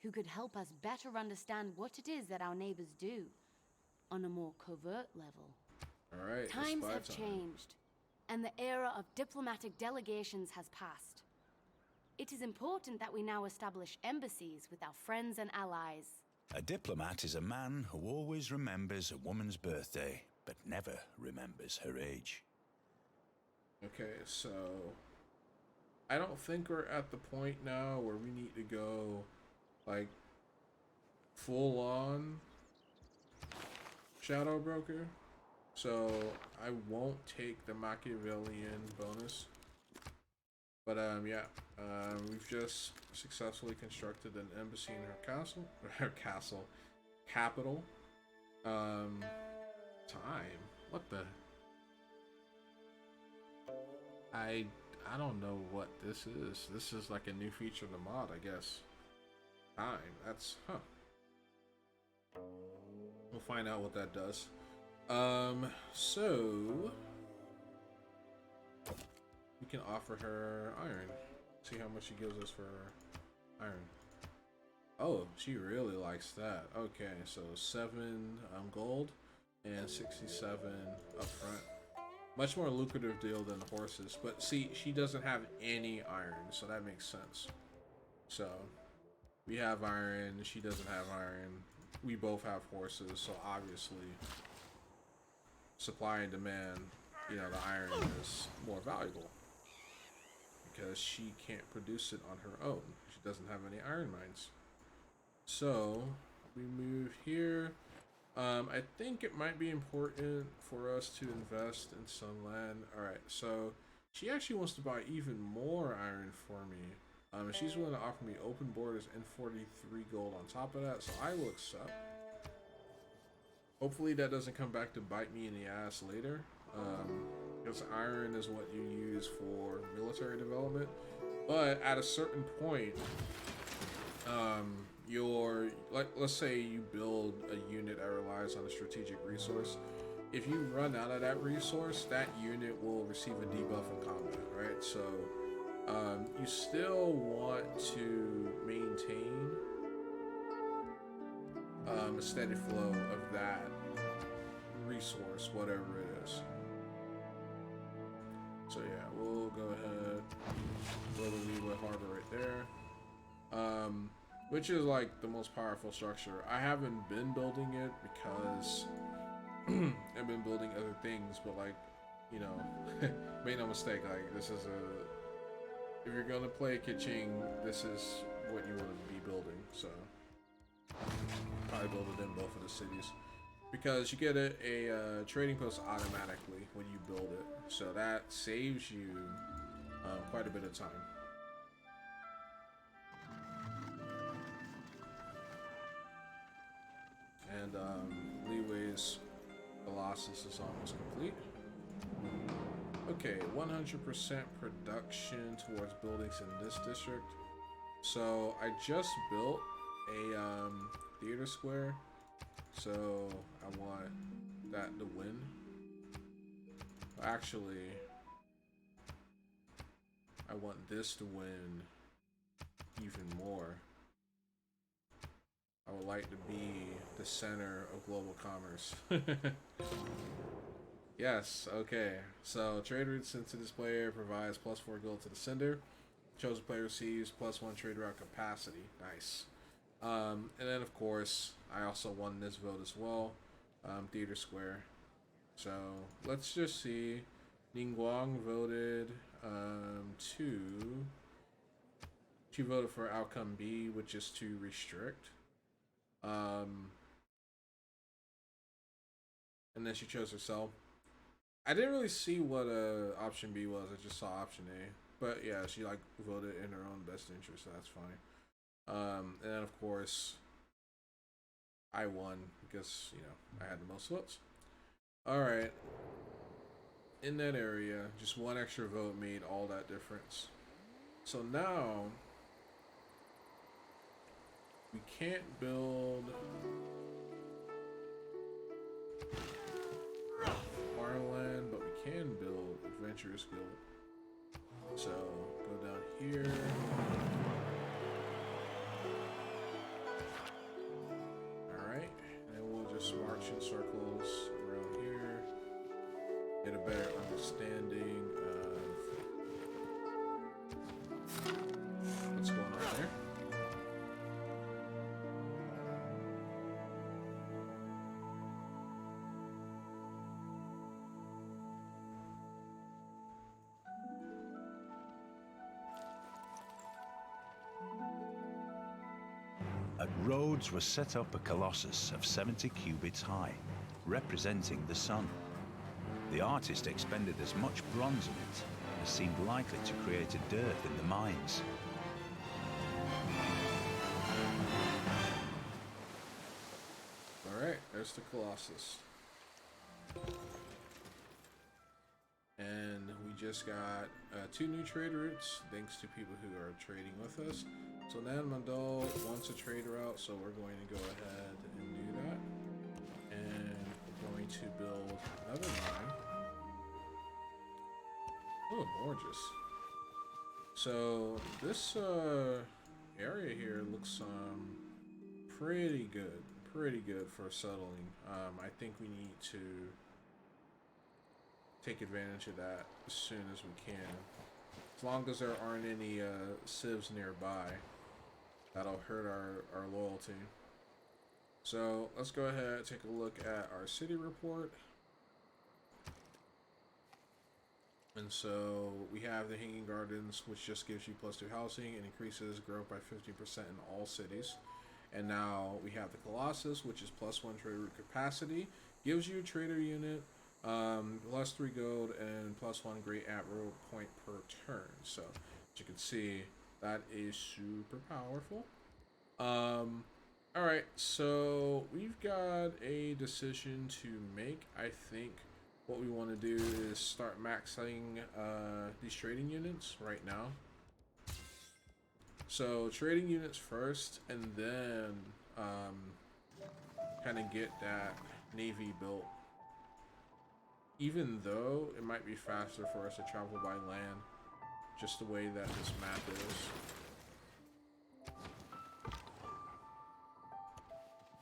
[SPEAKER 3] who could help us better understand what it is that our neighbors do on a more covert level.
[SPEAKER 1] Alright.
[SPEAKER 3] Times have changed, and the era of diplomatic delegations has passed. It is important that we now establish embassies with our friends and allies.
[SPEAKER 2] A diplomat is a man who always remembers a woman's birthday, but never remembers her age.
[SPEAKER 1] Okay, so I don't think we're at the point now where we need to go like full on Shadow Broker. So I won't take the Machiavellian bonus. But yeah, we've just successfully constructed an embassy in her capital. Time. What the? I don't know what this is. This is like a new feature of the mod, I guess. Time. That's We'll find out what that does. So we can offer her iron. See how much she gives us for iron. Oh, she really likes that. Okay, so 7 gold and 67 up front. Much more lucrative deal than the horses. But see, she doesn't have any iron, so that makes sense. So we have iron, she doesn't have iron. We both have horses, so obviously supply and demand, you know, the iron is more valuable because she can't produce it on her own. She doesn't have any iron mines. So we move here. I think it might be important for us to invest in some land. Alright, so she actually wants to buy even more iron for me. She's willing to offer me open borders and 43 gold on top of that, so I will accept. Hopefully that doesn't come back to bite me in the ass later. Because iron is what you use for military development. But at a certain point, let's say you build a unit that relies on a strategic resource. If you run out of that resource, that unit will receive a debuff in combat, right? So you still want to maintain a steady flow of that resource, whatever it is. So yeah, we'll go ahead, build a Leeway Harbor right there. Which is like the most powerful structure. I haven't been building it because I've been building other things, but like, you know, make no mistake, like this is if you're gonna play Keqing, this is what you want to be building. So probably build it in both of the cities because you get a trading post automatically when you build it, so that saves you quite a bit of time. And Leeway's Colossus is almost complete. Okay, 100% production towards buildings in this district. So I just built a theater square, so I want that to win. Actually, I want this to win even more. I would like to be the center of global commerce. Yes, okay. So, trade route sent to this player provides +4 gold to the sender. Chosen player receives +1 trade route capacity. Nice. And then, of course, I also won this vote as well. Theater Square. So, let's just see. Ningguang voted she voted for outcome B, which is to restrict. And then she chose herself. I didn't really see what option B was. I just saw option A. But yeah, she like voted in her own best interest, so that's fine. And then of course I won because, you know, I had the most votes. Alright. In that area, just one extra vote made all that difference. So now we can't build farmland, but we can build Adventurers Guild. So go down here. Alright, and then we'll just march in circles around here. Get a better understanding of what's going on there.
[SPEAKER 2] At Rhodes was set up a colossus of 70 cubits high, representing the sun. The artist expended as much bronze in it as seemed likely to create a dearth in the mines.
[SPEAKER 1] Alright, there's the Colossus. And we just got 2 new trade routes, thanks to people who are trading with us. So Nan Mandal wants a trade route, so we're going to go ahead and do that. Oh, gorgeous. So this area here looks pretty good. Pretty good for settling. I think we need to take advantage of that as soon as we can. As long as there aren't any civs nearby, that'll hurt our loyalty. So let's go ahead and take a look at our city report. And so we have the Hanging Gardens, which just gives you +2 housing and increases growth by 50% in all cities. And now we have the Colossus, which is +1 trader route capacity, gives you a trader unit, +3 gold, and +1 great arrow point per turn. So as you can see, that is super powerful. Alright, so we've got a decision to make. I think what we want to do is start maxing these trading units right now. So trading units first, and then kind of get that navy built. Even though it might be faster for us to travel by land, just the way that this map is.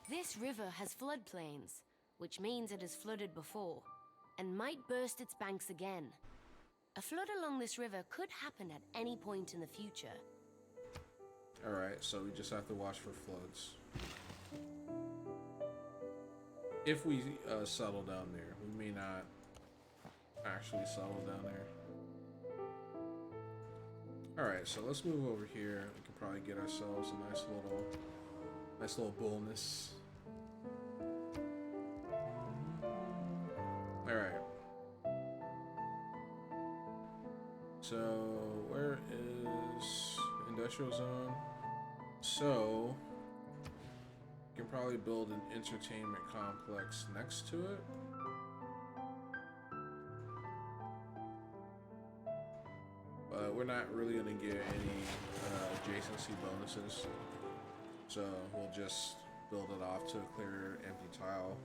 [SPEAKER 4] This river has floodplains, which means it has flooded before, and might burst its banks again. A flood along this river could happen at any point in the future.
[SPEAKER 1] Alright, so we just have to watch for floods. If we settle down there, we may not actually settle down there. Alright, so let's move over here. We can probably get ourselves a nice little bonus. Alright. So where is industrial zone? So you can probably build an entertainment complex next to it. But we're not really gonna get any adjacency bonuses. So we'll just build it off to a clear empty tile.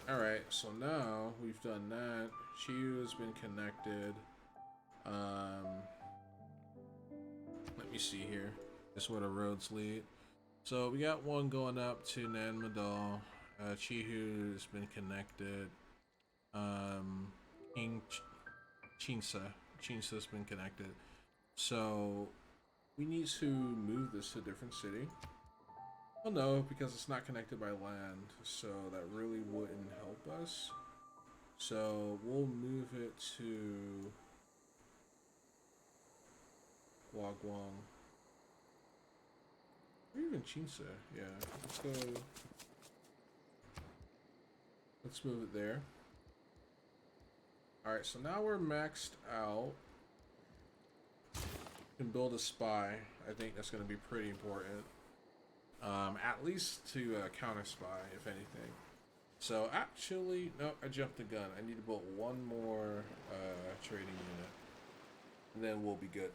[SPEAKER 1] Alright, so now we've done that. Chiyu has been connected. Let me see here. This is where the roads lead. So we got one going up to Nanmadal. Chihu has been connected. Chinsa's been connected. So we need to move this to a different city. Well, no, because it's not connected by land, so that really wouldn't help us. So we'll move it to Wagwang. Or even Chinsa, yeah. Let's go. Let's move it there. Alright, so now we're maxed out. We can build a spy. I think that's going to be pretty important. At least to counter spy, if anything. So actually, no, I jumped the gun. I need to build one more trading unit, and then we'll be good.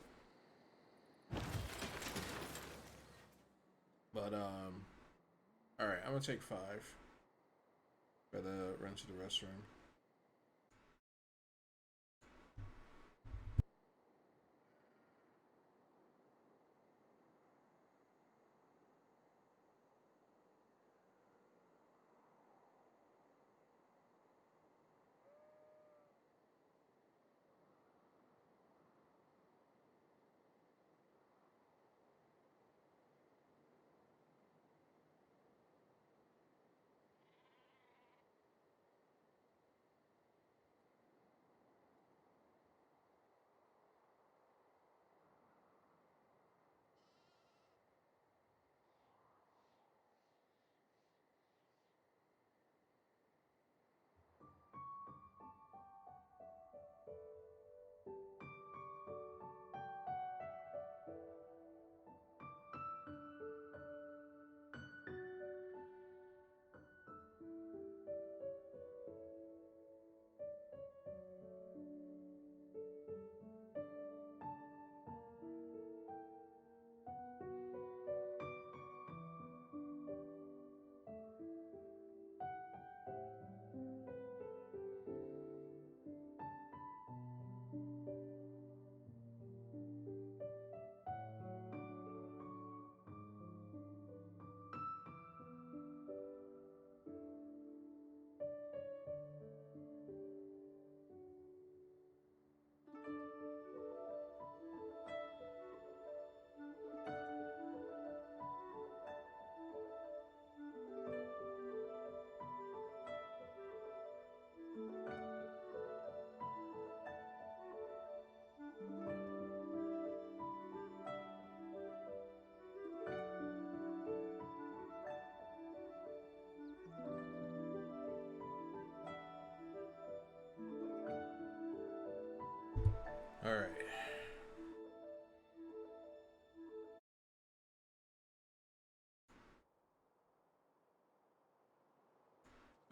[SPEAKER 1] But all right, I'm gonna take 5. Gotta run to the restroom.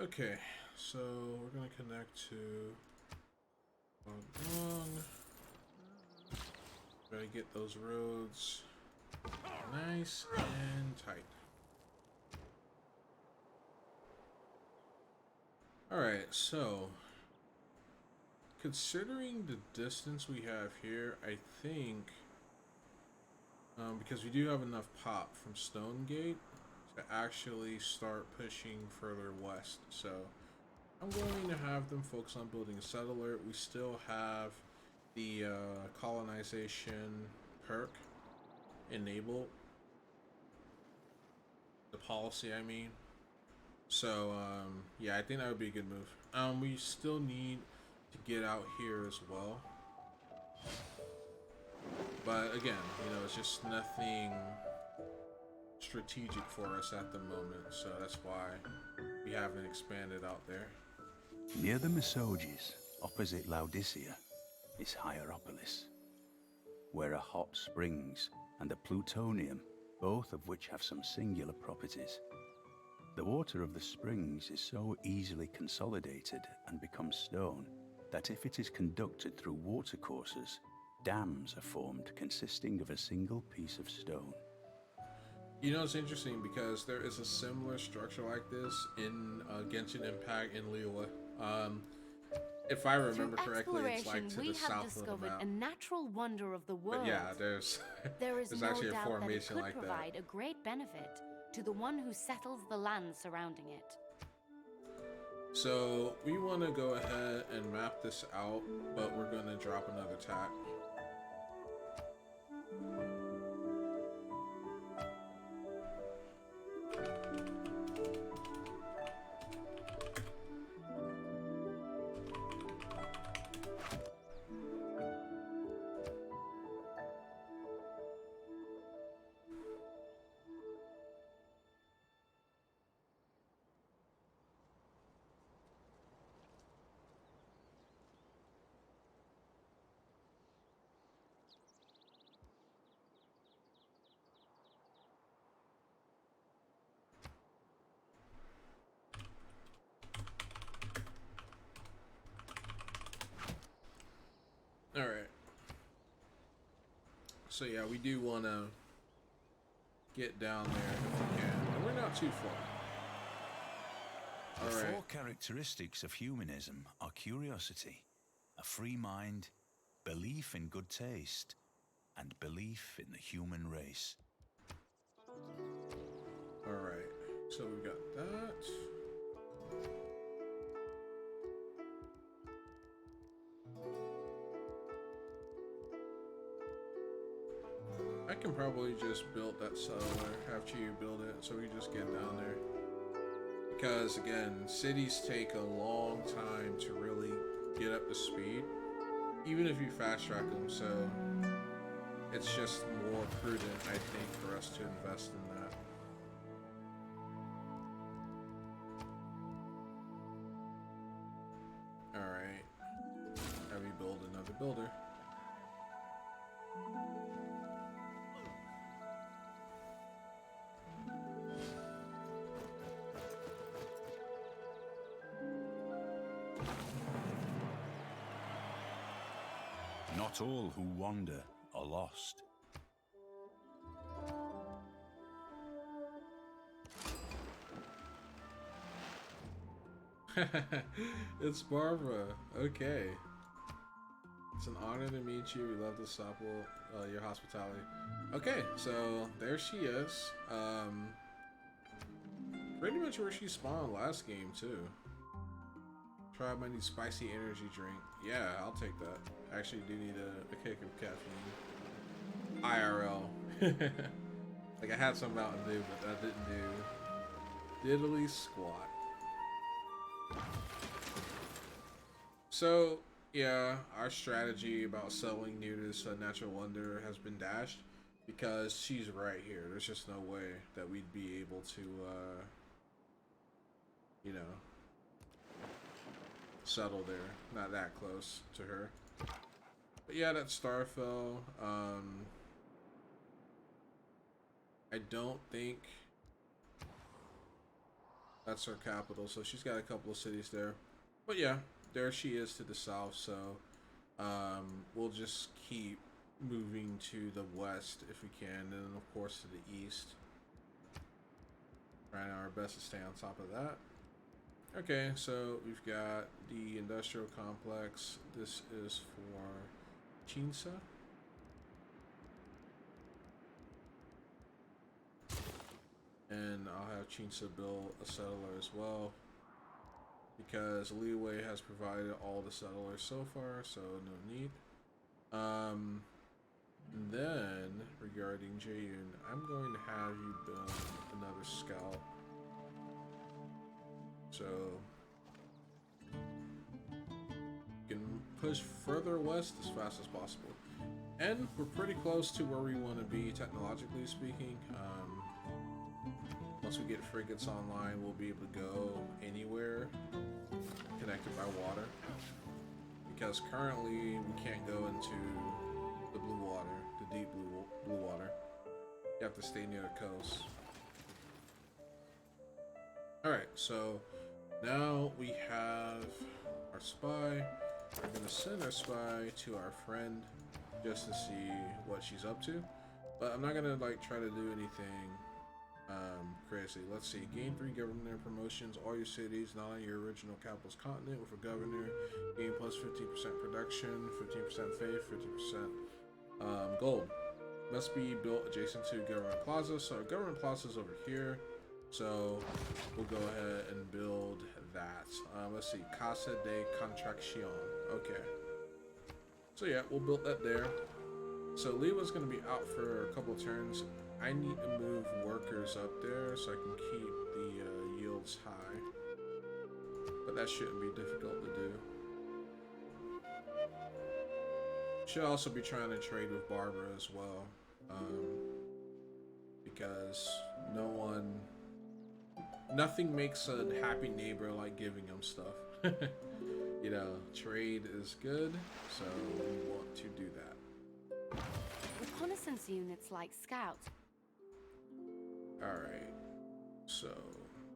[SPEAKER 1] Okay, so we're gonna connect to long. Gotta get those roads nice and tight. Alright, so considering the distance we have here, I think because we do have enough pop from Stonegate to actually start pushing further west. So I'm going to have them focus on building a settler. We still have the colonization perk enabled. The policy, I mean. So, yeah, I think that would be a good move. We still need to get out here as well. But again, you know, it's just nothing strategic for us at the moment. So that's why we haven't expanded out there.
[SPEAKER 2] Near the Mesoges, opposite Laodicea, is Hierapolis, where are hot springs and a plutonium, both of which have some singular properties. The water of the springs is so easily consolidated and becomes stone that if it is conducted through watercourses, dams are formed consisting of a single piece of stone.
[SPEAKER 1] You know, it's interesting because there is a similar structure like this in Genshin Impact in Liyue. If I remember correctly, it's like to the south of the map.
[SPEAKER 3] We have discovered a natural wonder of the world.
[SPEAKER 1] But yeah, there's
[SPEAKER 3] there's
[SPEAKER 1] actually
[SPEAKER 3] no
[SPEAKER 1] a
[SPEAKER 3] doubt
[SPEAKER 1] formation
[SPEAKER 3] that it
[SPEAKER 1] like
[SPEAKER 3] could
[SPEAKER 1] that.
[SPEAKER 3] provide a great benefit to the one who settles the land surrounding it.
[SPEAKER 1] So we want to go ahead and map this out, but we're going to drop another tack. All right. So yeah, we do want to get down there if we can, and we're not too far.
[SPEAKER 2] The four characteristics of humanism are curiosity, a free mind, belief in good taste, and belief in the human race.
[SPEAKER 1] All right. So we got that. I can probably just build that settler after you build it, so we just get down there. Because again, cities take a long time to really get up to speed, even if you fast track them. So it's just more prudent, I think, for us to invest in that. All right, have me build another builder.
[SPEAKER 2] Not all who wander are lost.
[SPEAKER 1] It's Barbara. Okay. It's an honor to meet you. We love to supple your hospitality. Okay, so there she is. Pretty much where she spawned last game too. Try my new spicy energy drink. Yeah, I'll take that. I actually do need a kick of caffeine. IRL. Like I had some Mountain Dew, but that didn't do diddly squat. So yeah, our strategy about selling near this natural wonder has been dashed because she's right here. There's just no way that we'd be able to, you know, settle there. Not that close to her. But yeah, that's Starfell. I don't think That's her capital, so she's got a couple of cities there. But yeah, there she is to the south, so we'll just keep moving to the west if we can, and then of course to the east. Trying our best to stay on top of that. Okay, so we've got the industrial complex. This is for Chinsa. And I'll have Chinsa build a settler as well, because Leeway has provided all the settlers so far, so no need. And then regarding Jayun, I'm going to have you build another scout. So you can push further west as fast as possible. And we're pretty close to where we want to be technologically speaking. Once we get frigates online, we'll be able to go anywhere connected by water. Because currently we can't go into the blue water, the deep blue water. You have to stay near the coast. Alright, so now we have our spy. We're going to send our spy to our friend just to see what she's up to. But I'm not going to like try to do anything crazy. Let's see. Gain 3 governor promotions. All your cities not on your original capital's continent with a governor. Gain plus 15% production, 15% faith, 50% gold. Must be built adjacent to government plaza. So our government plaza is over here. So we'll go ahead and build that. Let's see. Casa de Contracción. Okay. So yeah, we'll build that there. So Lewa's going to be out for a couple turns. I need to move workers up there so I can keep the yields high. But that shouldn't be difficult to do. Should also be trying to trade with Barbara as well. Because nothing makes a happy neighbor like giving them stuff. You know, trade is good, so we want to do that.
[SPEAKER 3] Reconnaissance units like scouts.
[SPEAKER 1] Alright, so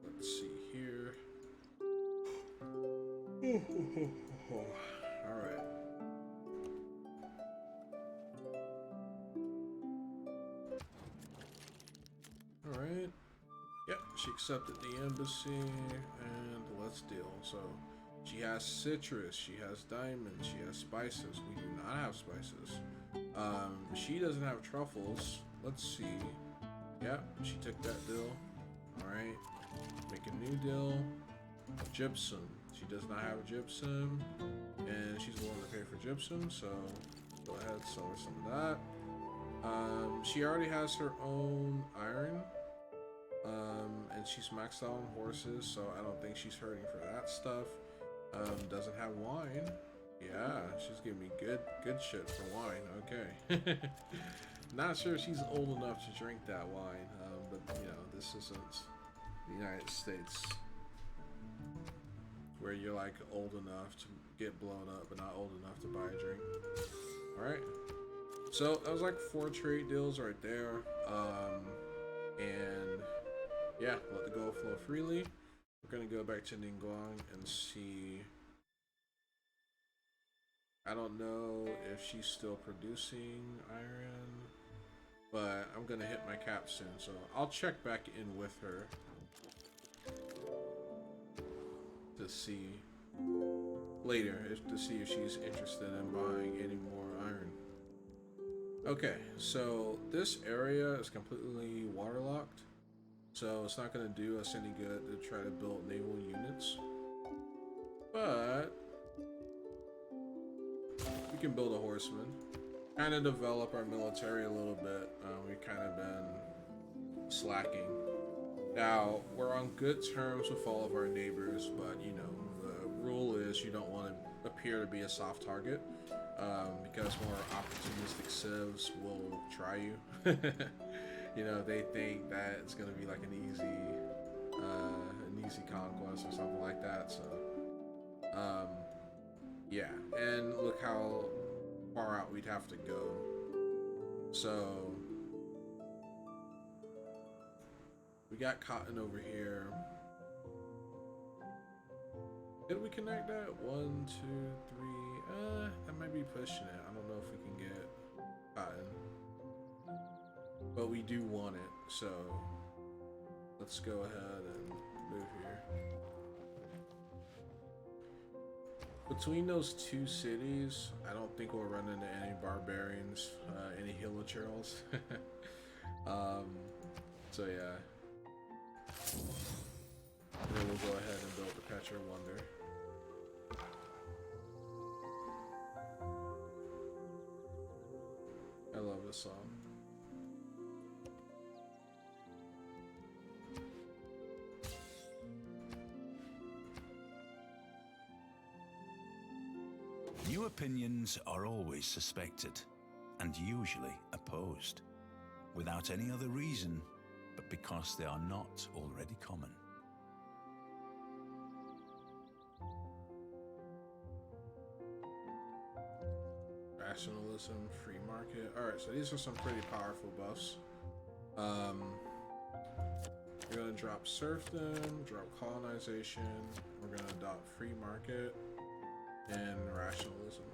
[SPEAKER 1] let's see here. Alright. Alright. Yep, she accepted the embassy, and let's deal. So, she has citrus, she has diamonds, she has spices. We do not have spices. She doesn't have truffles. Let's see. Yep, she took that deal. Alright. Make a new deal. Gypsum. She does not have gypsum. And she's willing to pay for gypsum, so go ahead, sell her some of that. She already has her own iron. And she's maxed out on horses, so I don't think she's hurting for that stuff. Doesn't have wine. Yeah, she's giving me good shit for wine. Okay. Not sure she's old enough to drink that wine, but you know, this isn't the United States where you're like old enough to get blown up but not old enough to buy a drink. Alright. So that was like 4 trade deals right there. And yeah, let the gold flow freely. We're gonna go back to Ningguang and see. I don't know if she's still producing iron, but I'm gonna hit my cap soon, so I'll check back in with her to see later to see if she's interested in buying any more iron. Okay, so this area is completely waterlocked, so it's not gonna do us any good to try to build naval units, but we can build a horseman, kind of develop our military a little bit. We've kind of been slacking. Now, we're on good terms with all of our neighbors, but you know, the rule is you don't want to appear to be a soft target, because more opportunistic civs will try you. You know, they think that it's going to be like an easy conquest or something like that, so yeah, and look how far out we'd have to go. So we got cotton over here. Did we connect that? 1, 2, 3. That might be pushing it. I don't know if we can get cotton. But we do want it, so let's go ahead and move here. Between those two cities, I don't think we'll run into any barbarians, any hilichurls. So yeah. And then we'll go ahead and build the Petra Wonder. I love this song.
[SPEAKER 2] New opinions are always suspected, and usually opposed, without any other reason but because they are not already common.
[SPEAKER 1] Rationalism, free market. Alright, so these are some pretty powerful buffs. We're gonna drop serfdom, drop colonization, we're gonna adopt free market and rationalism.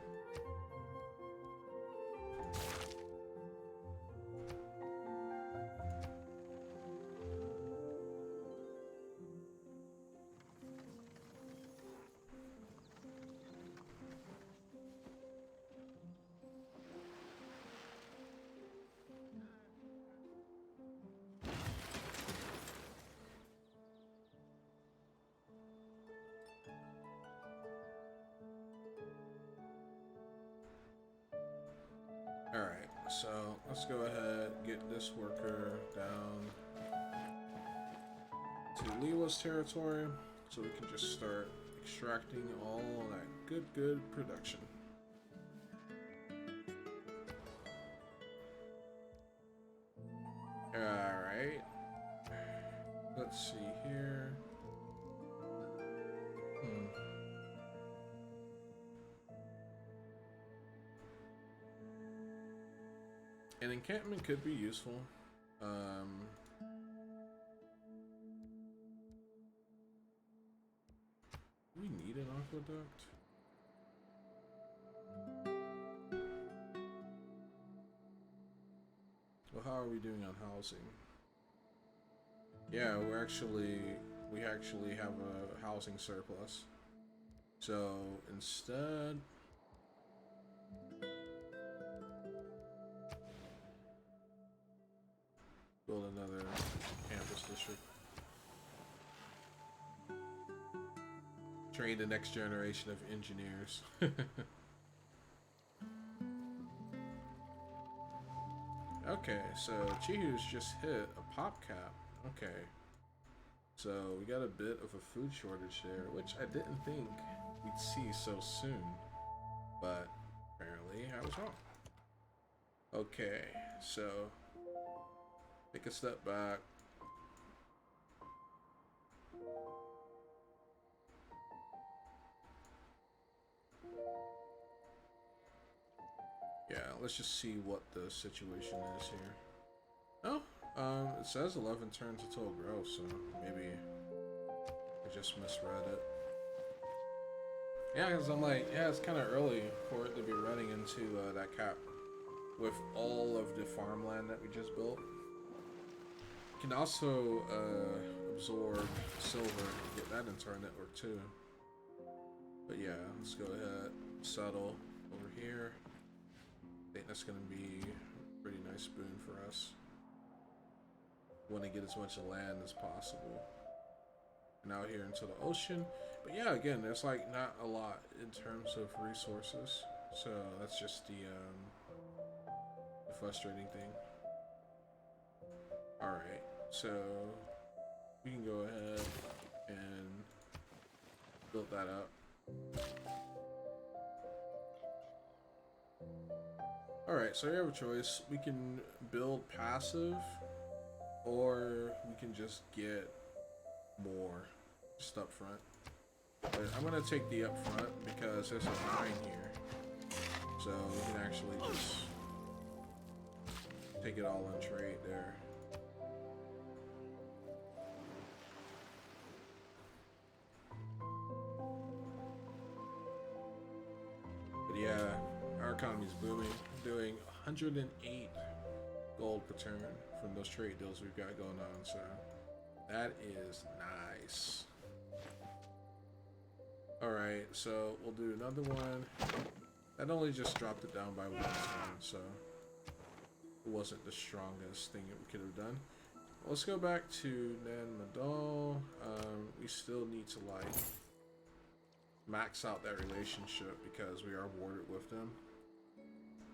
[SPEAKER 1] Alright, so let's go ahead, get this worker down to Liwa's territory so we can just start extracting all that good production. Alright, let's see here. An encampment could be useful. Do we need an aqueduct? Well, how are we doing on housing? Yeah, we actually have a housing surplus. So instead, build another campus district. Train the next generation of engineers. Okay, so Chihu's just hit a pop cap. Okay. So we got a bit of a food shortage there, which I didn't think we'd see so soon. But apparently I was wrong. Okay, so take a step back. Yeah, let's just see what the situation is here. Oh, it says 11 turns until growth, so maybe I just misread it. Yeah, because I'm like, yeah, it's kind of early for it to be running into that cap with all of the farmland that we just built. You can also absorb silver and get that into our network too. But yeah, let's go ahead, settle over here. I think that's going to be a pretty nice boon for us. Want to get as much land as possible. And out here into the ocean. But yeah, again, there's like not a lot in terms of resources. So that's just the frustrating thing. Alright, so we can go ahead and build that up. Alright, so you have a choice. We can build passive, or we can just get more just up front. But I'm gonna take the up front because there's a mine here. So we can actually just take it all in trade there. economy is booming, doing 108 gold per turn from those trade deals we've got going on, so that is nice. Alright, so we'll do another one. That only just dropped it down by 1 turn, so it wasn't the strongest thing that we could have done. Let's go back to Nan Madal. We still need to like max out that relationship because we are warded with them.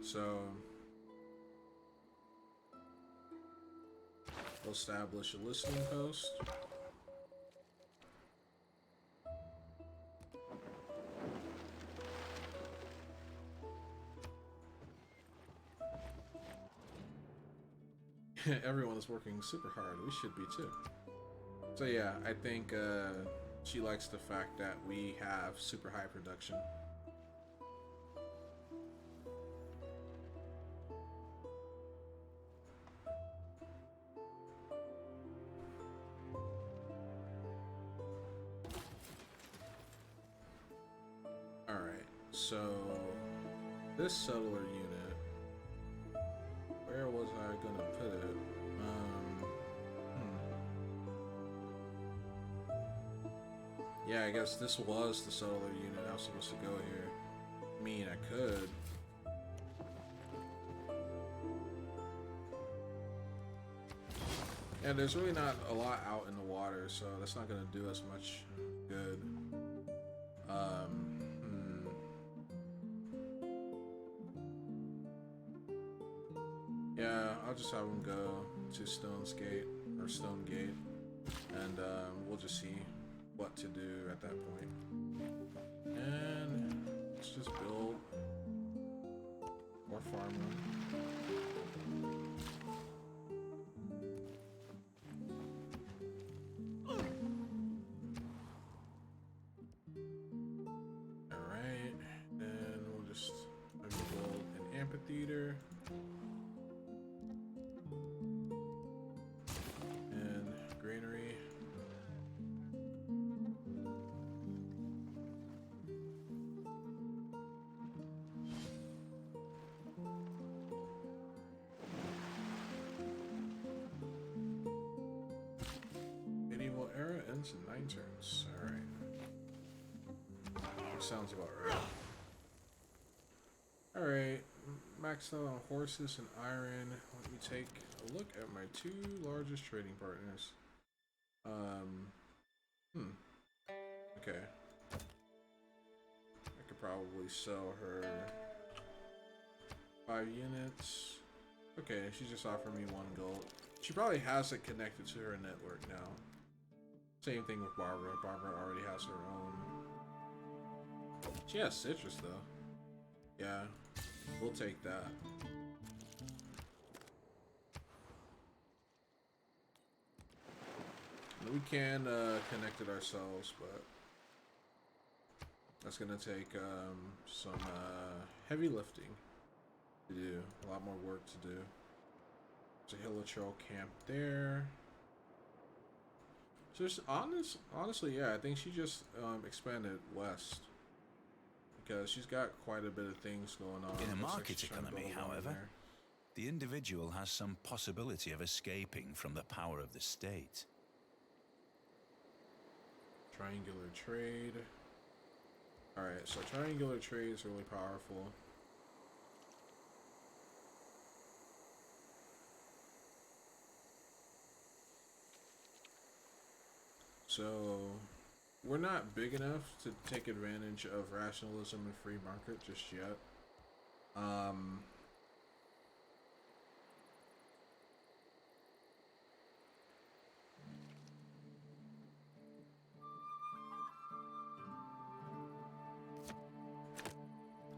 [SPEAKER 1] So we'll establish a listening post. Everyone is working super hard. We should be too. So yeah, I think she likes the fact that we have super high production. Alright, so this settler unit, where was I gonna put it? Yeah, I guess this was the solar unit I was supposed to go here. I mean, I could. And there's really not a lot out in the water, so that's not gonna do us much good. Yeah, I'll just have him go to Stone's Gate, or Stone Gate, and we'll just see what to do at that point. And let's just build more farmland. Alright, then we'll just build an amphitheater. And granary. Medieval era ends in 9 turns. Alright. Sounds about right. Alright. Maxed out on horses and iron. Let me take a look at my 2 largest trading partners. Okay. I could probably sell her 5 units. Okay, she just offered me 1 gold. She probably has it connected to her network now. Same thing with Barbara. Barbara already has her own. She has citrus though. Yeah, we'll take that. We can connect it ourselves, but that's gonna take some heavy lifting to do. A lot more work to do. There's a Hilichurl camp there. Just honestly, yeah, I think she just expanded west because she's got quite a bit of things going on.
[SPEAKER 2] In a
[SPEAKER 1] Looks like
[SPEAKER 2] market
[SPEAKER 1] she's trying to
[SPEAKER 2] economy,
[SPEAKER 1] build a lot
[SPEAKER 2] however,
[SPEAKER 1] there.
[SPEAKER 2] the individual has some possibility of escaping from the power of the state.
[SPEAKER 1] Triangular trade. Alright, so triangular trade is really powerful. So we're not big enough to take advantage of rationalism and free market just yet.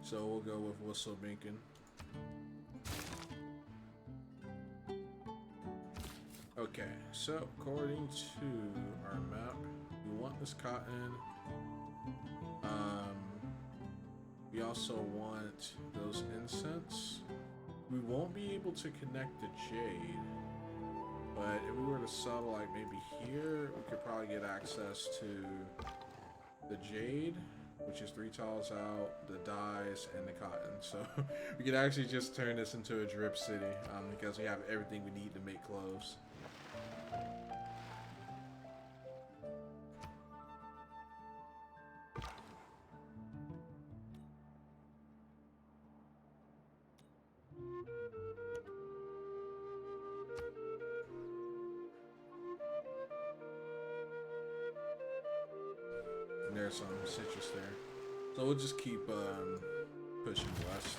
[SPEAKER 1] So we'll go with whistle bacon. Okay, so according to our map, we want this cotton. We also want those incense. We won't be able to connect the jade, but if we were to settle like maybe here, we could probably get access to the jade. which is 3 tiles out, the dyes, and the cotton. So we could actually just turn this into a drip city because we have everything we need to make clothes. And there's some citrus there. So we'll just keep pushing west.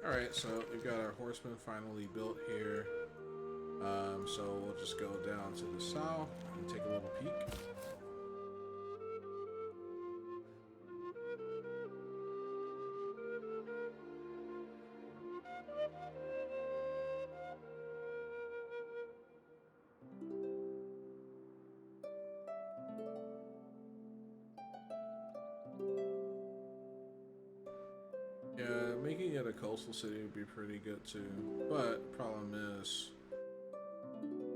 [SPEAKER 1] Alright, so we've got our horseman finally built here. So we'll just go down to the south and take a little peek. Yeah, making it a coastal city would be pretty good too. But problem is,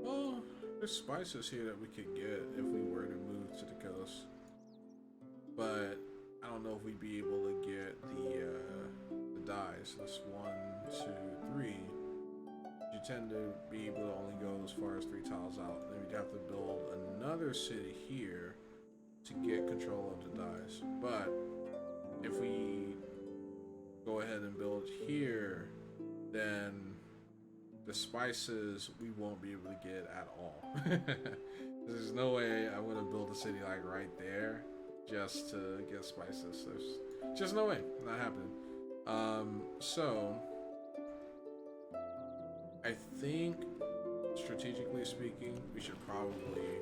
[SPEAKER 1] well, there's spices here that we could get if we were to move to the coast. But I don't know if we'd be able to get the dyes. That's 1, 2, 3. You tend to be able to only go as far as 3 tiles out. Then we'd have to build another city here to get control of the dyes. But if we go ahead and build here, then the spices we won't be able to get at all. There's no way I'm gonna build a city like right there just to get spices. There's just no way, not happening. So I think strategically speaking, we should probably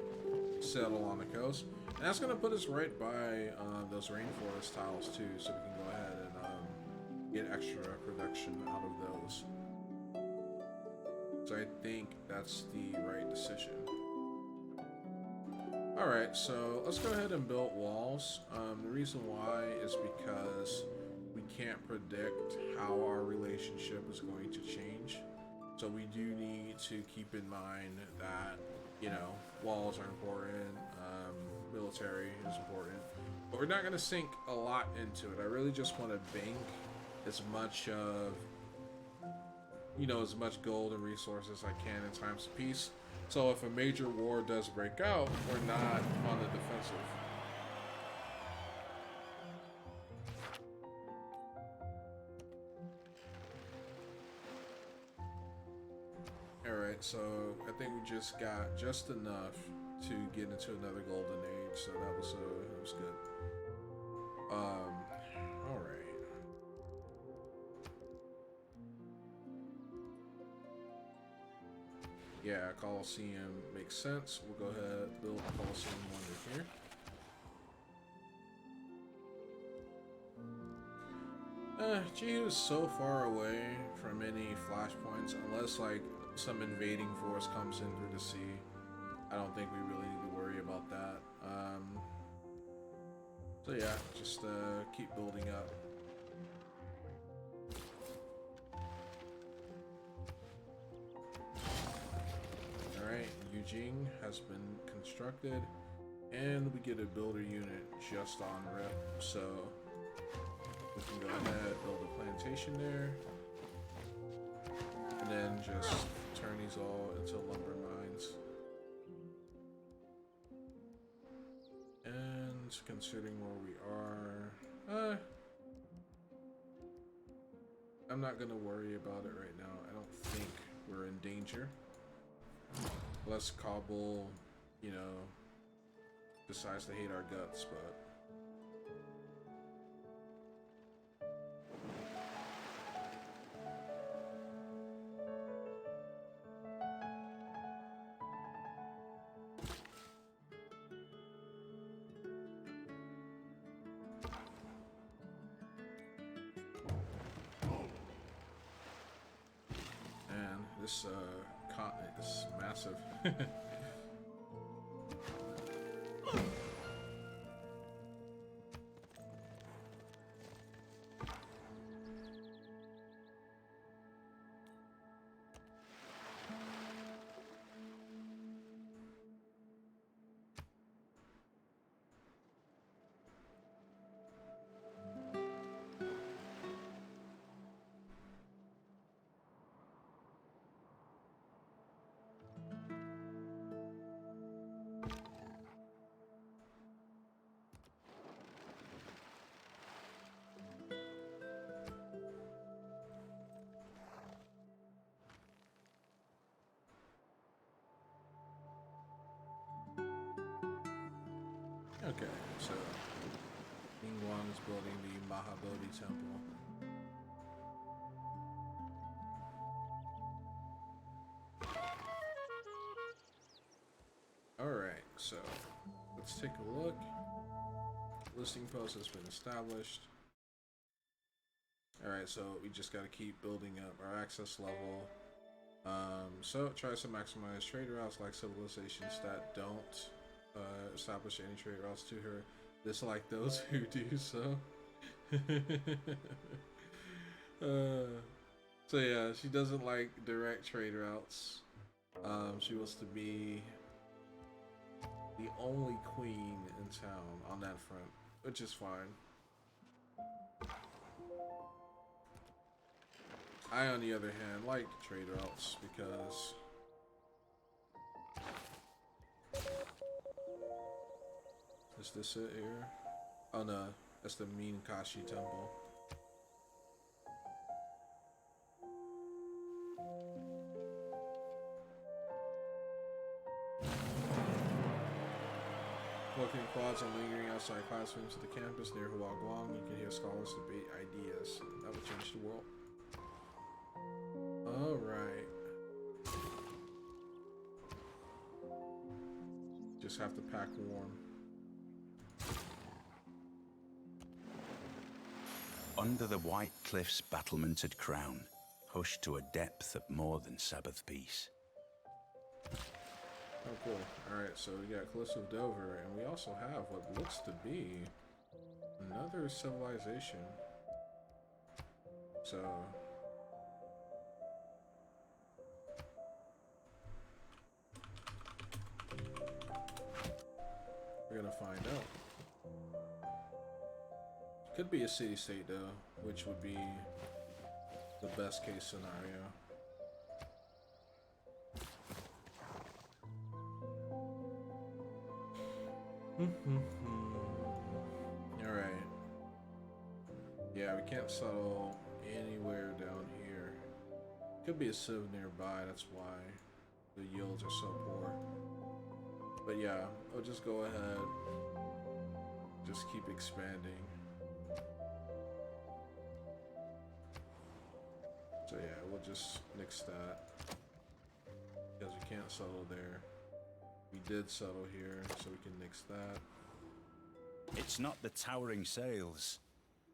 [SPEAKER 1] settle on the coast, and that's gonna put us right by those rainforest tiles too, so we can go ahead and get extra production out of those. So I think that's the right decision. Alright, so let's go ahead and build walls. The reason why is because we can't predict how our relationship is going to change. So we do need to keep in mind that, you know, walls are important, military is important, but we're not going to sink a lot into it. I really just want to bank as much of, you know, as much gold and resources I can in times of peace. So if a major war does break out, we're not on the defensive. Alright, so I think we just got just enough to get into another golden age, so that was good. Alright. Yeah, Colosseum makes sense. We'll go ahead and build Colosseum Wonder here. Jihu is so far away from any flashpoints, unless like some invading force comes in through the sea. I don't think we really need to worry about that. So yeah, just keep building up. Alright, Yujing has been constructed, and we get a builder unit just on rip, so we can go ahead, build a plantation there, and then just turn these all into lumber mines. And considering where we are, I'm not gonna worry about it right now. I don't think we're in danger. Unless Kabul, you know, decides to hate our guts, but this continent is massive. Okay, so Ningguang is building the Mahabodhi Temple. Alright, so let's take a look. Listing post has been established. Alright, so we just gotta keep building up our access level. So tries to maximize trade routes like civilizations that don't establish any trade routes to her. Dislike those who do so. So yeah, she doesn't like direct trade routes. She wants to be the only queen in town on that front, which is fine. I, on the other hand, like trade routes because is this it here? Oh no, that's the Minkashi Temple. Walking quads and lingering outside classrooms at the campus near Huaguang, you can hear scholars debate ideas that would change the world. Alright. Just have to pack warm.
[SPEAKER 2] Under the white cliff's battlemented crown, hushed to a depth of more than Sabbath peace.
[SPEAKER 1] Oh, cool. Alright, so we got Cliffs of Dover, and we also have what looks to be another civilization. So we're gonna find out. Could be a city-state though, which would be the best case scenario. Alright. Yeah, we can't settle anywhere down here. Could be a civ nearby, that's why the yields are so poor. But yeah, I'll just go ahead. Just keep expanding. So yeah, we'll just nix that. Because we can't settle there. We did settle here, so we can nix that.
[SPEAKER 2] It's not the towering sails,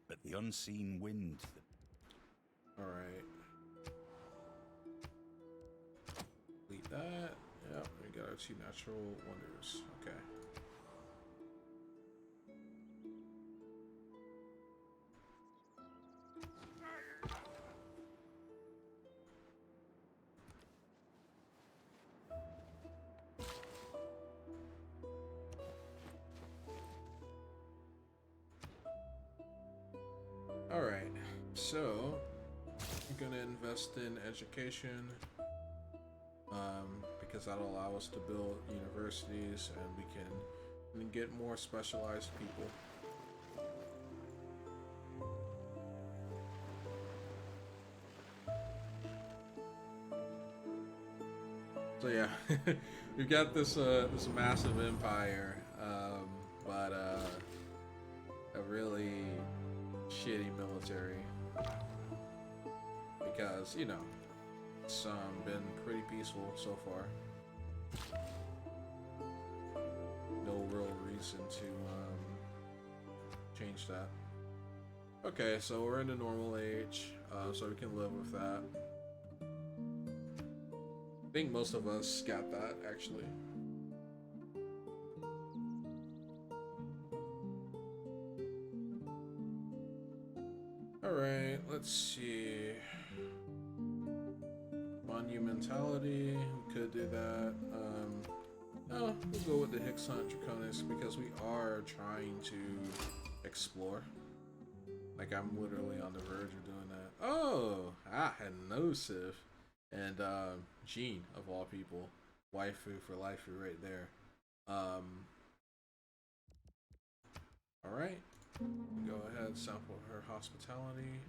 [SPEAKER 2] but the unseen wind.
[SPEAKER 1] Alright. Delete that. Yep, we got our 2 natural wonders. Okay. Alright, so I'm gonna invest in education because that'll allow us to build universities and we can get more specialized people. So yeah, we've got this this massive empire, but a really shitty military because, you know, it's been pretty peaceful so far. No real reason to change that. Okay, so we're in the normal age, so we can live with that. I think most of us got that, actually. Alright, let's see. Monumentality, we could do that. No, we'll go with the Hixhunt Draconis because we are trying to explore. Like, I'm literally on the verge of doing that. Oh, I had no Civ. And Jean, of all people. Waifu for life, you're right there. Alright. Go ahead, sample her hospitality.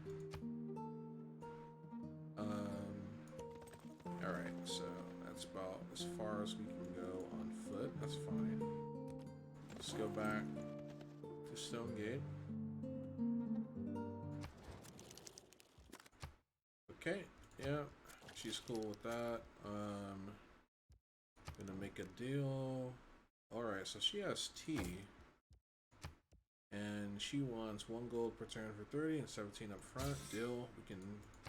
[SPEAKER 1] Alright, so that's about as far as we can go on foot. That's fine. Let's go back to Stonegate. Okay, yeah, she's cool with that. Gonna make a deal. Alright, so she has tea. And she wants 1 gold per turn for 30 and 17 up front. Deal. We can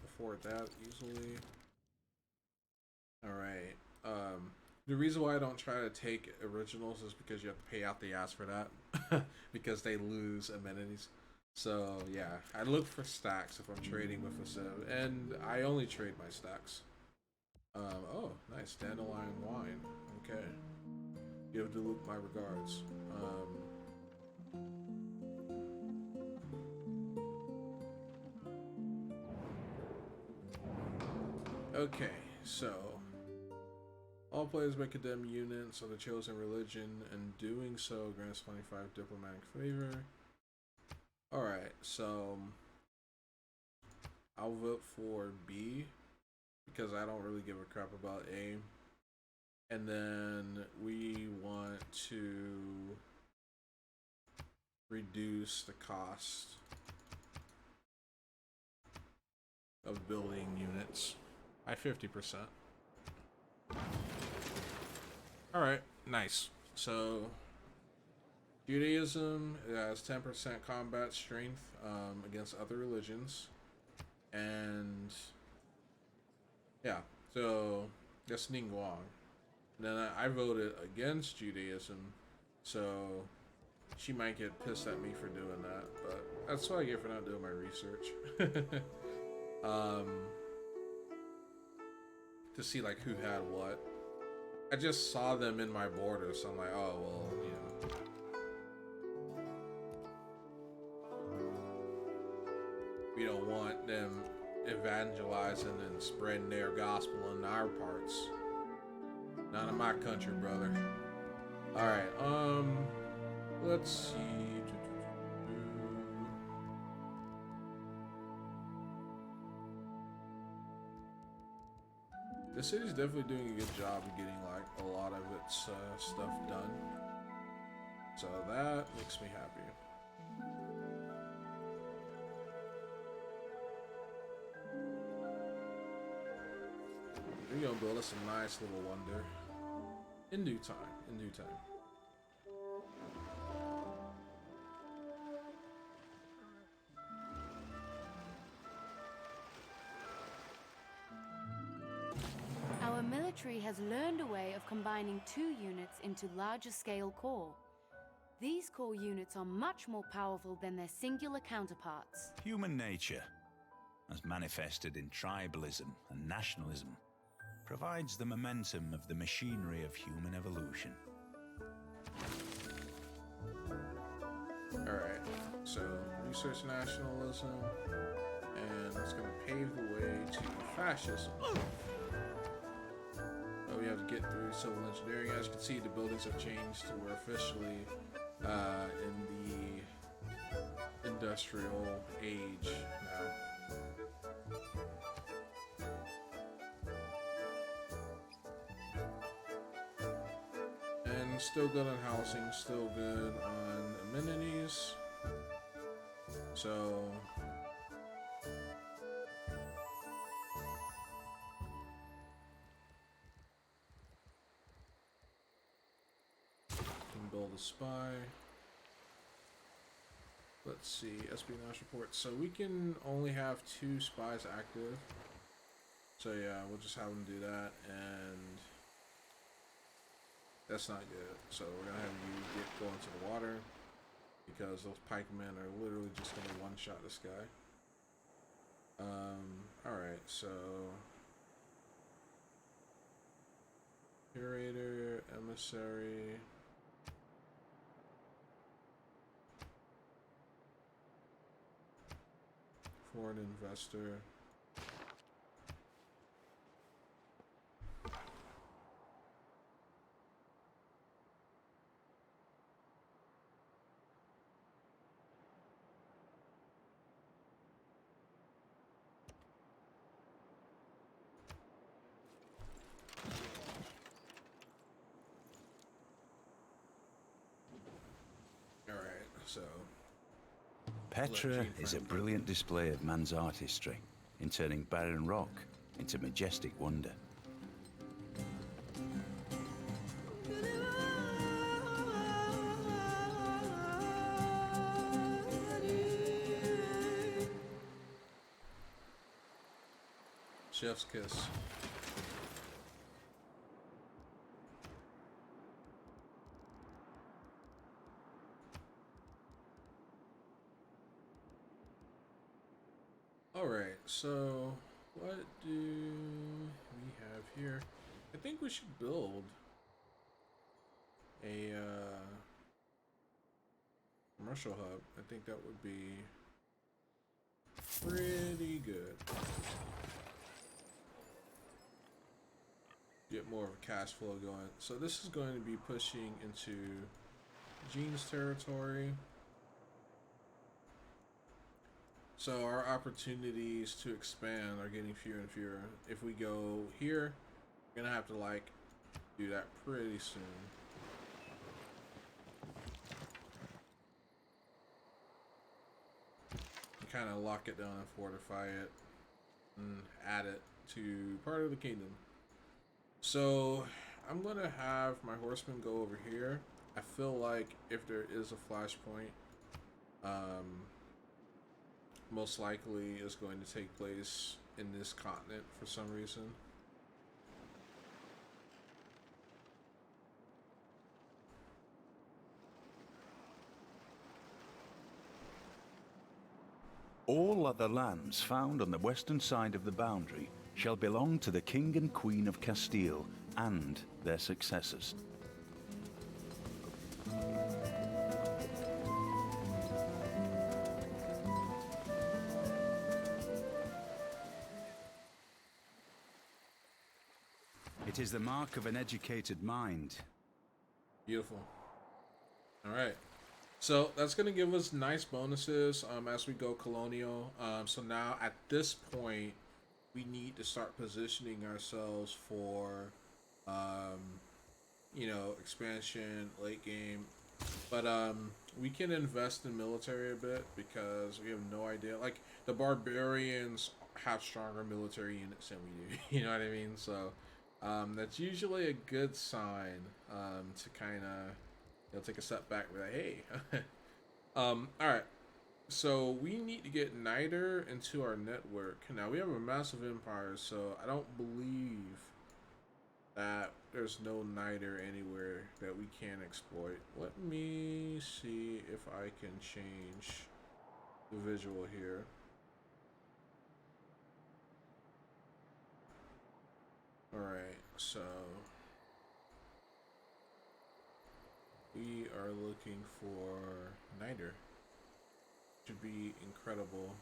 [SPEAKER 1] afford that easily. Alright. The reason why I don't try to take originals is because you have to pay out the ass for that. Because they lose amenities. So, yeah. I look for stacks if I'm trading with a Civ. And I only trade my stacks. Oh, nice. Dandelion wine. Okay. Give Luke my regards. Okay, so all players may condemn units of the chosen religion, and doing so grants 25 diplomatic favor. Alright, so I'll vote for B because I don't really give a crap about A. And then we want to reduce the cost of building units by 50%. Alright, nice. So Judaism has 10% combat strength against other religions. And yeah, so that's Ningguang. And then I voted against Judaism, so she might get pissed at me for doing that, but that's what I get for not doing my research. To see like who had what. I just saw them in my border, so I'm like, oh well, you know. We don't want them evangelizing and spreading their gospel in our parts. Not in my country, brother. Alright, let's see. The city's definitely doing a good job of getting like a lot of its stuff done. So that makes me happy. We're gonna build us a nice little wonder. In due time. In due time.
[SPEAKER 3] Our military has learned a way of combining 2 units into larger scale core. These core units are much more powerful than their singular counterparts.
[SPEAKER 2] Human nature, as manifested in tribalism and nationalism, provides the momentum of the machinery of human evolution.
[SPEAKER 1] Alright, so research nationalism, and it's going to pave the way to fascism. We have to get through civil engineering. As you can see, the buildings have changed to we're officially in the industrial age now. And still good on housing, still good on amenities. So build a spy. Let's see, espionage report. So we can only have 2 spies active. So yeah, we'll just have them do that, and that's not good. So we're gonna have you go into the water because those pikemen are literally just gonna one-shot this guy. Alright, so curator, emissary. Foreign investor.
[SPEAKER 2] Petra is a brilliant display of man's artistry in turning barren rock into majestic wonder.
[SPEAKER 1] Chef's kiss. Alright, so what do we have here? I think we should build a commercial hub. I think that would be pretty good. Get more of a cash flow going. So this is going to be pushing into Gene's territory. So our opportunities to expand are getting fewer and fewer. If we go here, we're gonna have to like do that pretty soon. Kind of lock it down and fortify it and add it to part of the kingdom. So I'm gonna have my horsemen go over here. I feel like if there is a flashpoint, most likely is going to take place in this continent for some reason.
[SPEAKER 2] All other lands found on the western side of the boundary shall belong to the King and Queen of Castile and their successors. It is the mark of an educated mind.
[SPEAKER 1] Beautiful. All right. So that's going to give us nice bonuses as we go colonial. So now at this point, we need to start positioning ourselves for, you know, expansion, late game. But we can invest in military a bit because we have no idea. Like, the barbarians have stronger military units than we do. You know what I mean? So that's usually a good sign to kind of, you know, take a step back and be like, hey. All right. So we need to get Niter into our network. Now we have a massive empire, so I don't believe that there's no Niter anywhere that we can exploit. Let me see if I can change the visual here. Alright, so we are looking for Niter. Should be incredible.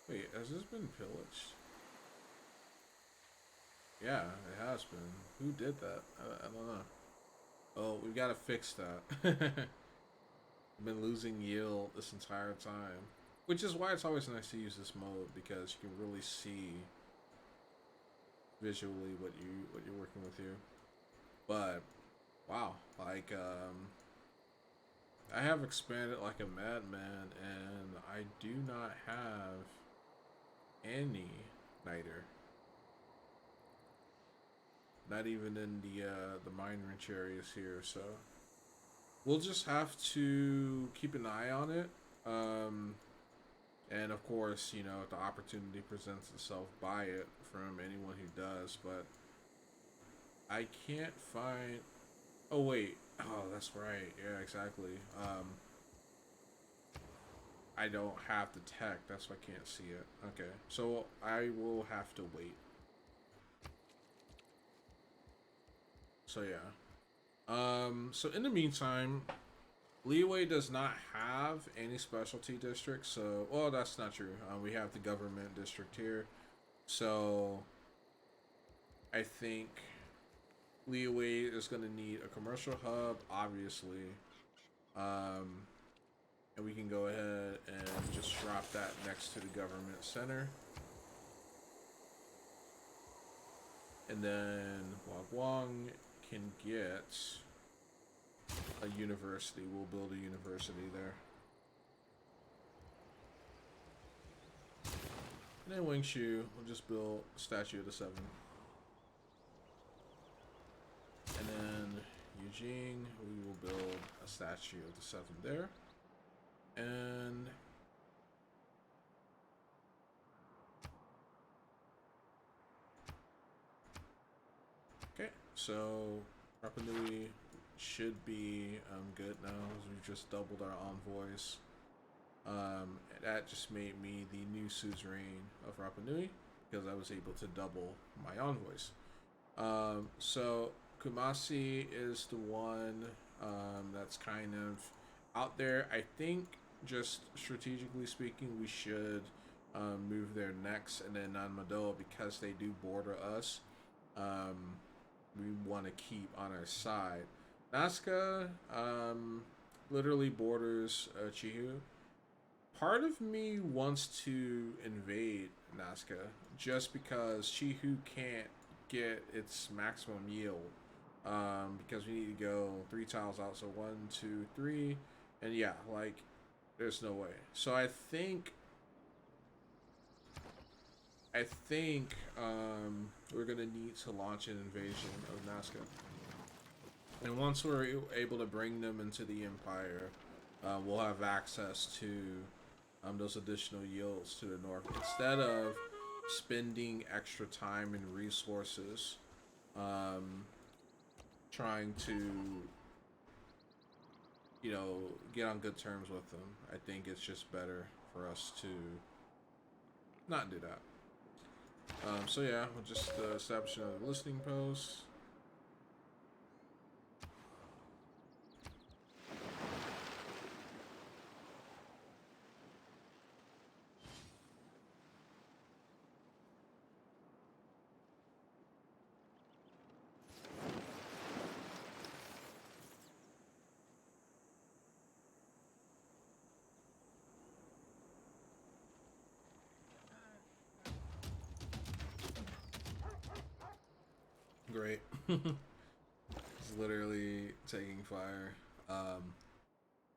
[SPEAKER 1] Wait, has this been pillaged? Yeah, it has been. Who did that? I don't know. Oh, we've got to fix that. I've been losing yield this entire time. Which is why it's always nice to use this mode, because you can really see visually what you're working with here. But wow, like I have expanded like a madman, and I do not have any Niter. Not even in the mine rich areas here, so we'll just have to keep an eye on it. And of course, you know, if the opportunity presents itself, buy it from anyone who does. But I can't find. Oh wait. Oh, that's right. Yeah, exactly. I don't have the tech. That's why I can't see it. Okay, so I will have to wait. So yeah. So in the meantime, Leeway does not have any specialty districts. So, well, that's not true. We have the government district here. So I think Leeway is going to need a commercial hub, obviously. And we can go ahead and just drop that next to the government center. And then Wagwong can get a university. We'll build a university there. And then Wingshu, we'll just build a statue of the 7. And then Eugene, we will build a statue of the 7 there. And okay, so Rapa Nui should be good now, as we've just doubled our envoys. That just made me the new suzerain of Rapa Nui because I was able to double my envoys. So Kumasi is the one that's kind of out there. I think, just strategically speaking, we should move there next, and then Nanmado, because they do border us, we want to keep on our side. Nazca literally borders Chihu. Part of me wants to invade Nazca just because Chihu can't get its maximum yield, because we need to go 3 tiles out. So 1, 2, 3, and yeah, like there's no way. So I think we're gonna need to launch an invasion of Nazca, and once we're able to bring them into the Empire, we'll have access to those additional yields to the north, instead of spending extra time and resources trying to, you know, get on good terms with them. I think it's just better for us to not do that. So yeah, we'll just establish another listening post. Great. It's literally taking fire.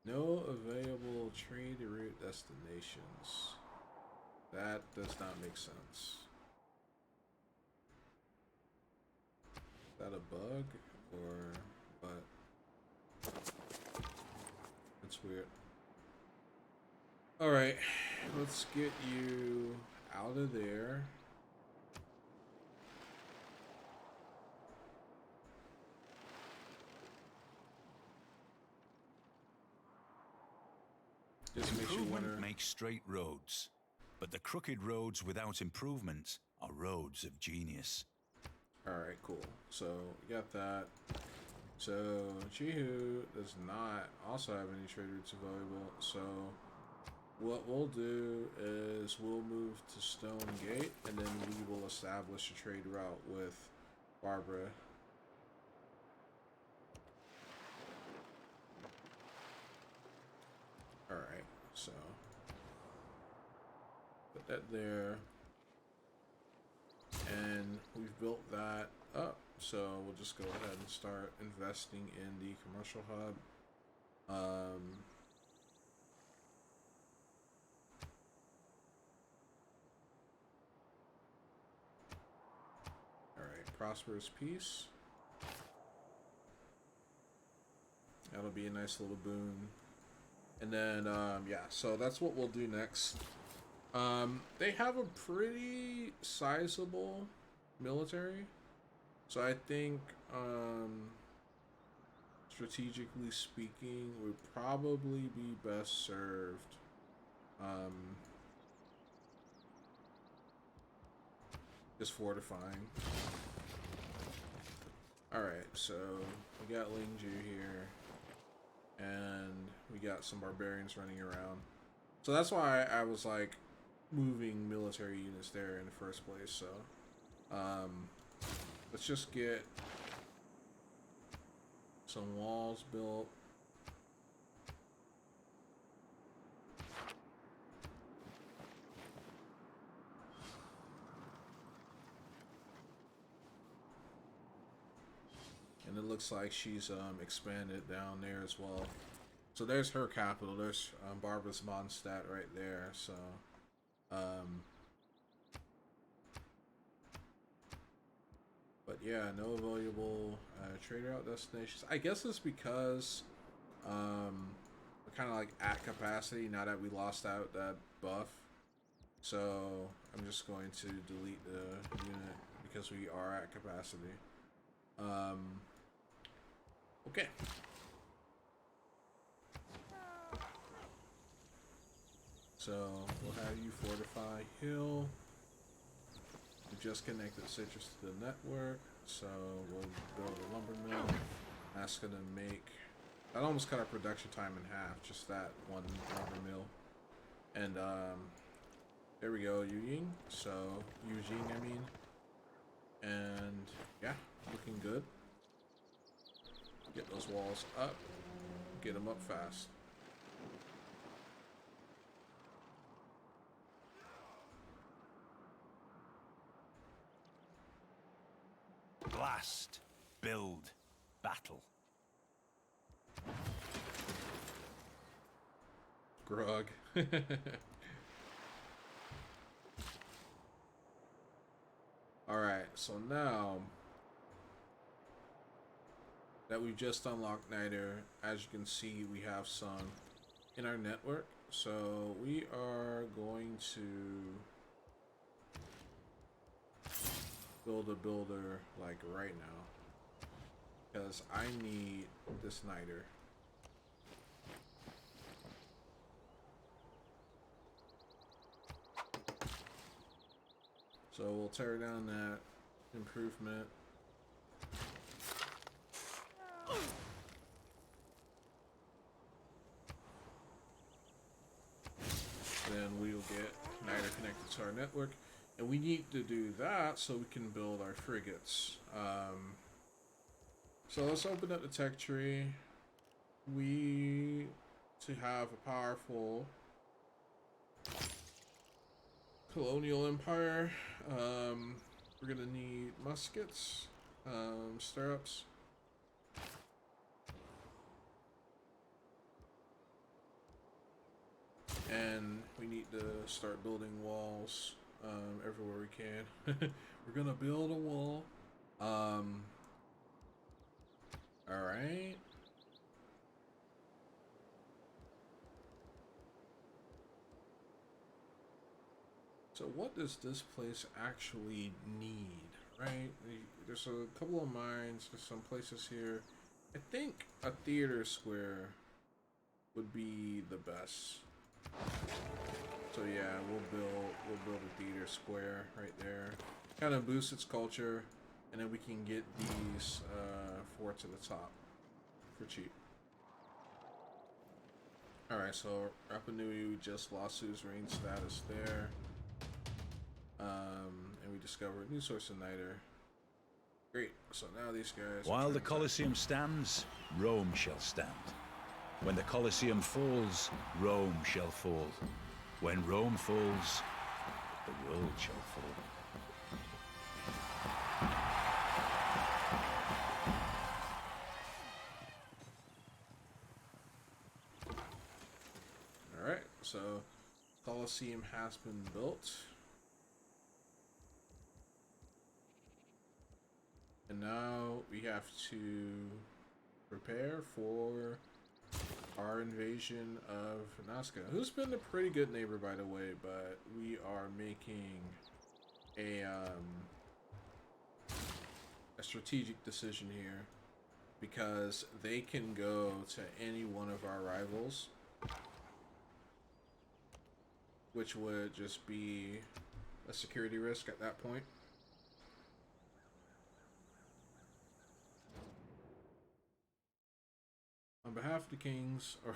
[SPEAKER 1] No available trade route destinations. That does not make sense. Is that a bug or what? That's weird. Alright, let's get you out of there.
[SPEAKER 2] Improvement makes straight roads, but the crooked roads without improvement are roads of genius.
[SPEAKER 1] Alright, cool. So, we got that. So, Chihu does not also have any trade routes available. So, what we'll do is we'll move to Stone Gate, and then we will establish a trade route with Barbara. Alright, so put that there, and we've built that up, so we'll just go ahead and start investing in the commercial hub. Alright, prosperous peace. That'll be a nice little boon. And then, yeah, so that's what we'll do next. They have a pretty sizable military. So I think, strategically speaking, would probably be best served, just fortifying. Alright, so we got Lingju here. And we got some barbarians running around. So that's why I was like moving military units there in the first place. So let's just get some walls built. And it looks like she's expanded down there as well. So there's her capital. There's Barbara's Mondstadt right there. So yeah, no available trade route destinations. I guess it's because we're kind of like at capacity now that we lost out that buff. So I'm just going to delete the unit because we are at capacity. Okay. So we'll have you fortify Hill. We just connected Citrus to the network, so we'll build a lumber mill. That's gonna make that almost cut our production time in half, just that one lumber mill. And there we go, Eugene. So Eugene, I mean. And yeah, looking good. Get those walls up. Get them up fast.
[SPEAKER 2] Blast, build, battle.
[SPEAKER 1] Grug. Alright, so now that we've just unlocked Niter, as you can see, we have some in our network. So we are going to build a builder like right now, because I need this Niter. So we'll tear down that improvement. Then we'll get Niter connected to our network. And we need to do that so we can build our frigates. So let's open up the tech tree. To have a powerful colonial empire, we're gonna need muskets, stirrups, and we need to start building walls everywhere we can. We're gonna build a wall. All right. So what does this place actually need, right? There's a couple of mines, there's some places here. I think a theater square would be the best. So yeah, we'll build a theater square right there. Kind of boost its culture, and then we can get these forts to the top for cheap. Alright, so Rapa Nui, we just lost his reign status there. And we discovered a new source of Niter. Great. So now these guys.
[SPEAKER 2] While the Colosseum stands, Rome shall stand. When the Colosseum falls, Rome shall fall. When Rome falls, the world shall fall.
[SPEAKER 1] Alright, so Colosseum has been built. And now we have to prepare for our invasion of Nazca, who's been a pretty good neighbor, by the way, but we are making a strategic decision here because they can go to any one of our rivals, which would just be a security risk at that point. On behalf of the Kings, or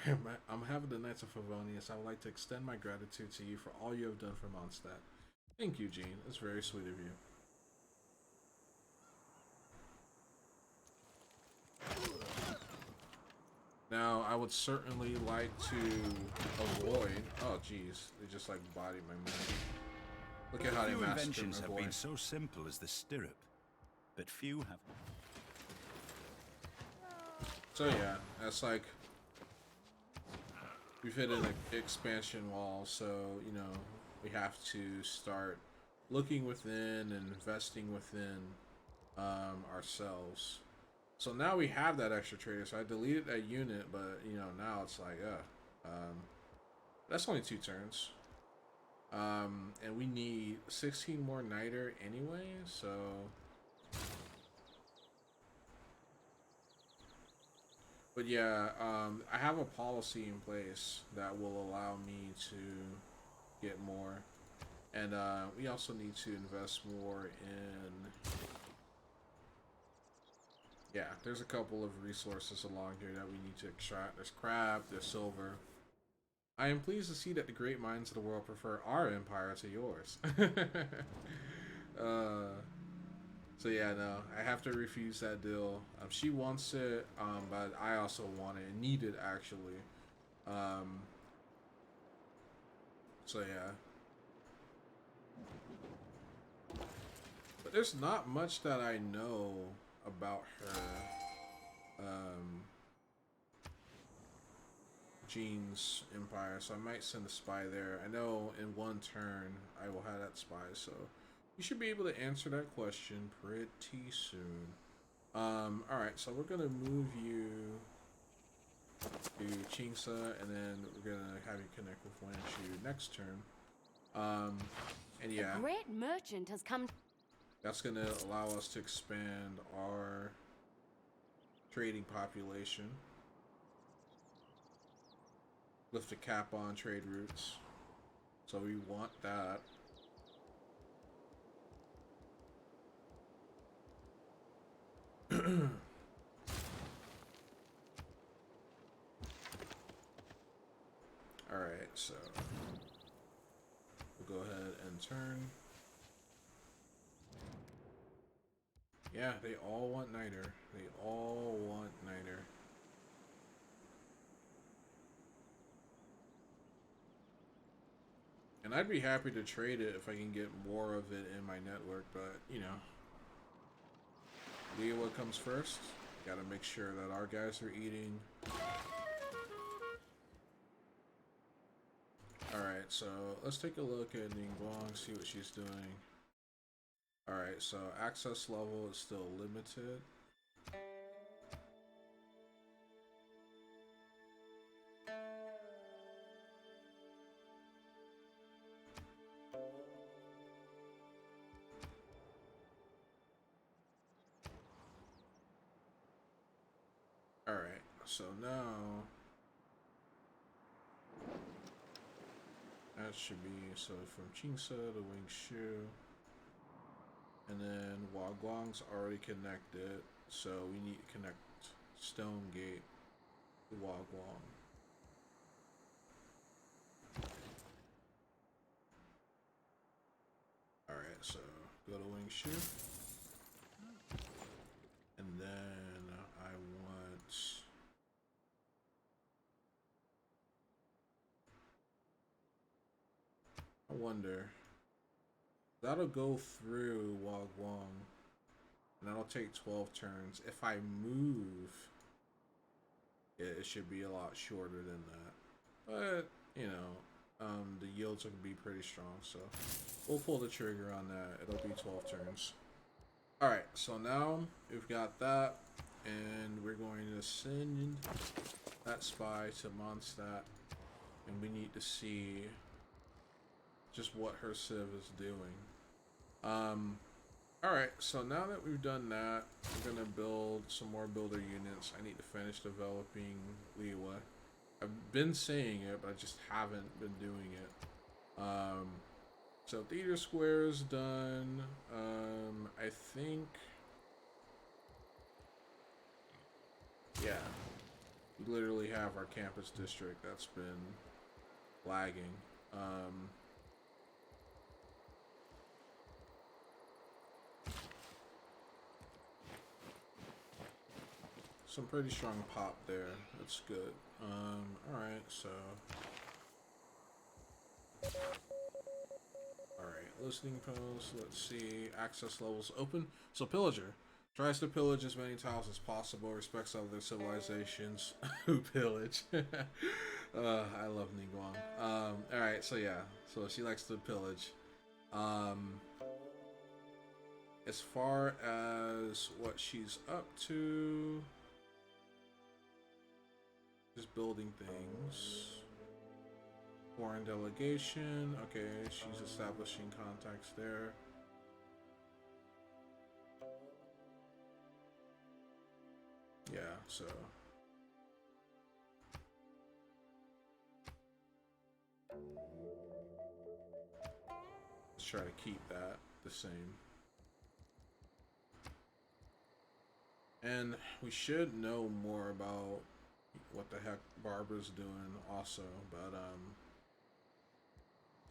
[SPEAKER 1] on behalf of the Knights of Favonius, I would like to extend my gratitude to you for all you have done for Mondstadt. Thank you, Gene. It's very sweet of you. Now, I would certainly like to avoid... Oh, geez. They just, like, bodied my move. Look at how they massacred
[SPEAKER 2] Inventions
[SPEAKER 1] my
[SPEAKER 2] have
[SPEAKER 1] boy.
[SPEAKER 2] been so simple as the stirrup, but few have...
[SPEAKER 1] So yeah, that's like we've hit an expansion wall, so you know we have to start looking within and investing within ourselves. So now we have that extra trader. So I deleted that unit, but you know, now it's like, that's only 2 turns. And we need 16 more niter anyway, so but yeah, I have a policy in place that will allow me to get more. And we also need to invest more in, yeah, there's a couple of resources along here that we need to extract. There's crab, there's silver. I am pleased to see that the great minds of the world prefer our empire to yours. So yeah, no, I have to refuse that deal. She wants it, but I also want it and need it actually. So yeah. But there's not much that I know about her. Jean's empire, so I might send a spy there. I know in 1 turn I will have that spy, so you should be able to answer that question pretty soon. Alright, so we're gonna move you to Qingsa, and then we're gonna have you connect with Wanshu next turn. And yeah,
[SPEAKER 3] A great merchant has come.
[SPEAKER 1] that's gonna allow us to expand our trading population. Lift the cap on trade routes. So we want that. Alright, so we'll go ahead and turn. Yeah, they all want niter. They all want niter. And I'd be happy to trade it if I can get more of it in my network, but you know, what comes first. Gotta make sure that our guys are eating. Alright, so let's take a look at Ningguang, see what she's doing. Alright, so access level is still limited. Alright, so now that should be, so from Qingsa to Wingshu, and then Waguang's already connected, so we need to connect Stone Gate to Waguang. Alright, so go to Wingshu, and then I want, I wonder, that'll go through Waguang, and that'll take 12 turns. If I move, it should be a lot shorter than that. But, you know, the yields will be pretty strong, so we'll pull the trigger on that. It'll be 12 turns. Alright, so now we've got that, and we're going to send that spy to Mondstadt, and we need to see just what her civ is doing. Alright, so now that we've done that, we're gonna build some more builder units. I need to finish developing Liwa. I've been saying it, but I just haven't been doing it. So Theater Square is done. I think, yeah, we literally have our campus district that's been lagging. Some pretty strong pop there. That's good. Alright, so. Alright, listening post. Let's see. Access levels open. So, Pillager tries to pillage as many tiles as possible, respects other civilizations who pillage. I love Ningguang. Alright, so yeah. So, she likes to pillage. as far as what she's up to, just building things. Foreign delegation. Okay, she's establishing contacts there. Yeah, so let's try to keep that the same. And we should know more about what the heck Barbara's doing also, but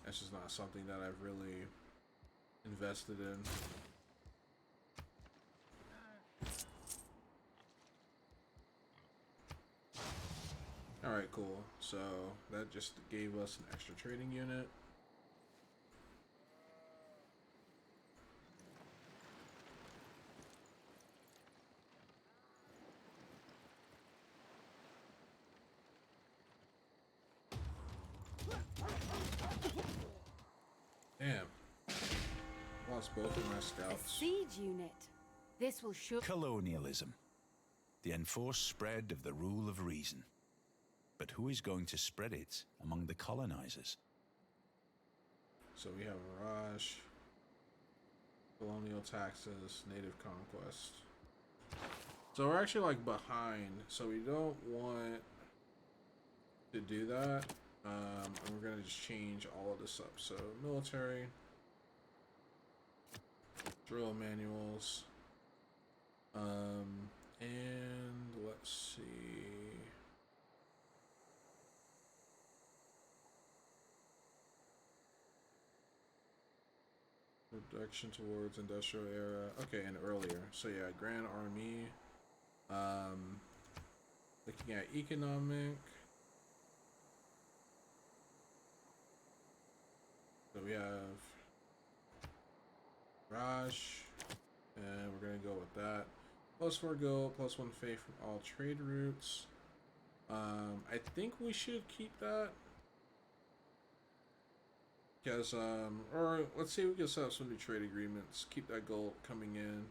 [SPEAKER 1] that's just not something that I've really invested in. Alright, cool. So that just gave us an extra trading unit. Damn. Lost both of my
[SPEAKER 3] A
[SPEAKER 1] scouts.
[SPEAKER 3] siege unit. This will show.
[SPEAKER 2] Colonialism. The enforced spread of the rule of reason. But who is going to spread it among the colonizers?
[SPEAKER 1] So we have Mirage, colonial taxes, native conquest. So we're actually like behind, so we don't want to do that. And we're gonna just change all of this up. So military, drill manuals, and let's see. Reduction towards industrial era. Okay, and earlier. So yeah, Grand Army. Looking at economic. So we have Raj, and we're gonna go with that. +4 gold, +1 faith from all trade routes. I think we should keep that. Because, or let's see if we can set up some new trade agreements. Keep that gold coming in.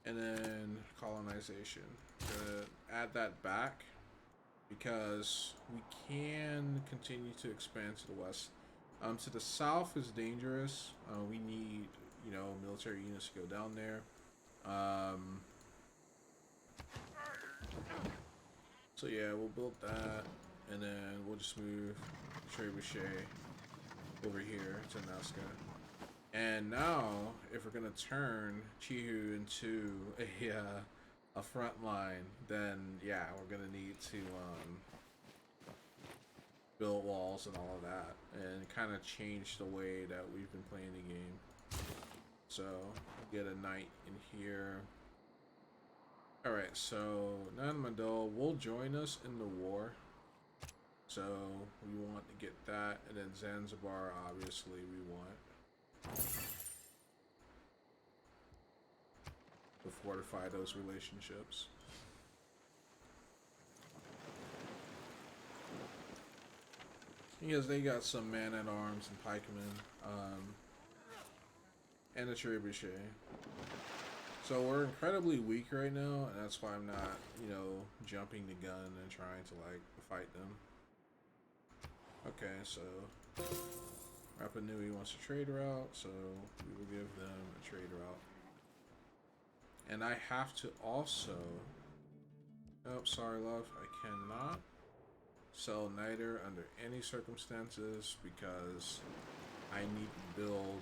[SPEAKER 1] And then colonization. Gonna add that back because we can continue to expand to the west. To the south is dangerous. We need, you know, military units to go down there. So yeah, we'll build that, and then we'll just move Trebuchet over here to Nazca. And now, if we're gonna turn Chihu into a front line, then yeah, we're gonna need to build walls and all of that, and kind of change the way that we've been playing the game. So get a knight in here. All right, so Nanmadol will join us in the war. So we want to get that, and then Zanzibar, obviously, we want to fortify those relationships. Because they got some man-at-arms and pikemen, and a trebuchet. So we're incredibly weak right now, and that's why I'm not, you know, jumping the gun and trying to, like, fight them. Okay, so Rapa Nui wants a trade route, so we will give them a trade route. And I have to also... Oh, sorry, love. I cannot sell Niter under any circumstances because I need to build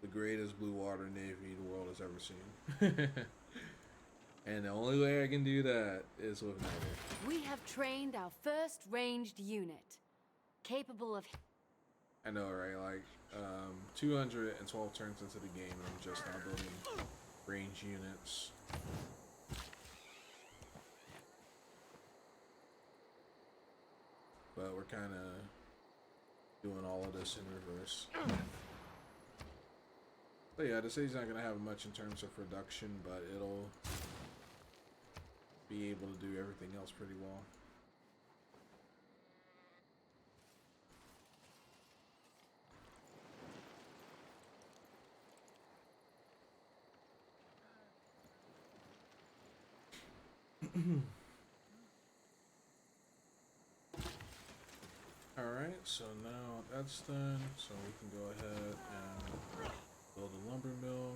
[SPEAKER 1] the greatest blue water navy the world has ever seen. And the only way I can do that is with Niter.
[SPEAKER 3] We have trained our first ranged unit, capable of...
[SPEAKER 1] I know, right? Like, 212 turns into the game, and I'm just now building range units. But we're kind of doing all of this in reverse. But yeah, the city's not going to have much in terms of production, but it'll be able to do everything else pretty well. Alright, so now that's done, so we can go ahead and build a lumber mill,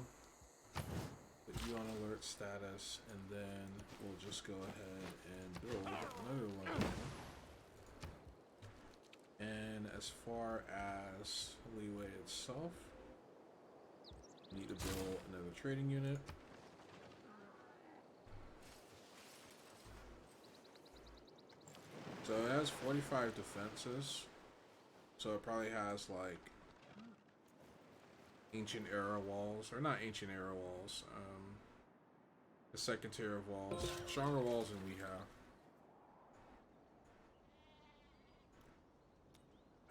[SPEAKER 1] put you on alert status, and then we'll just go ahead and build another lumber mill. And as far as leeway itself, we need to build another trading unit. So it has 45 defenses, so it probably has like ancient era walls, or not ancient era walls, the second tier of walls, stronger walls than we have.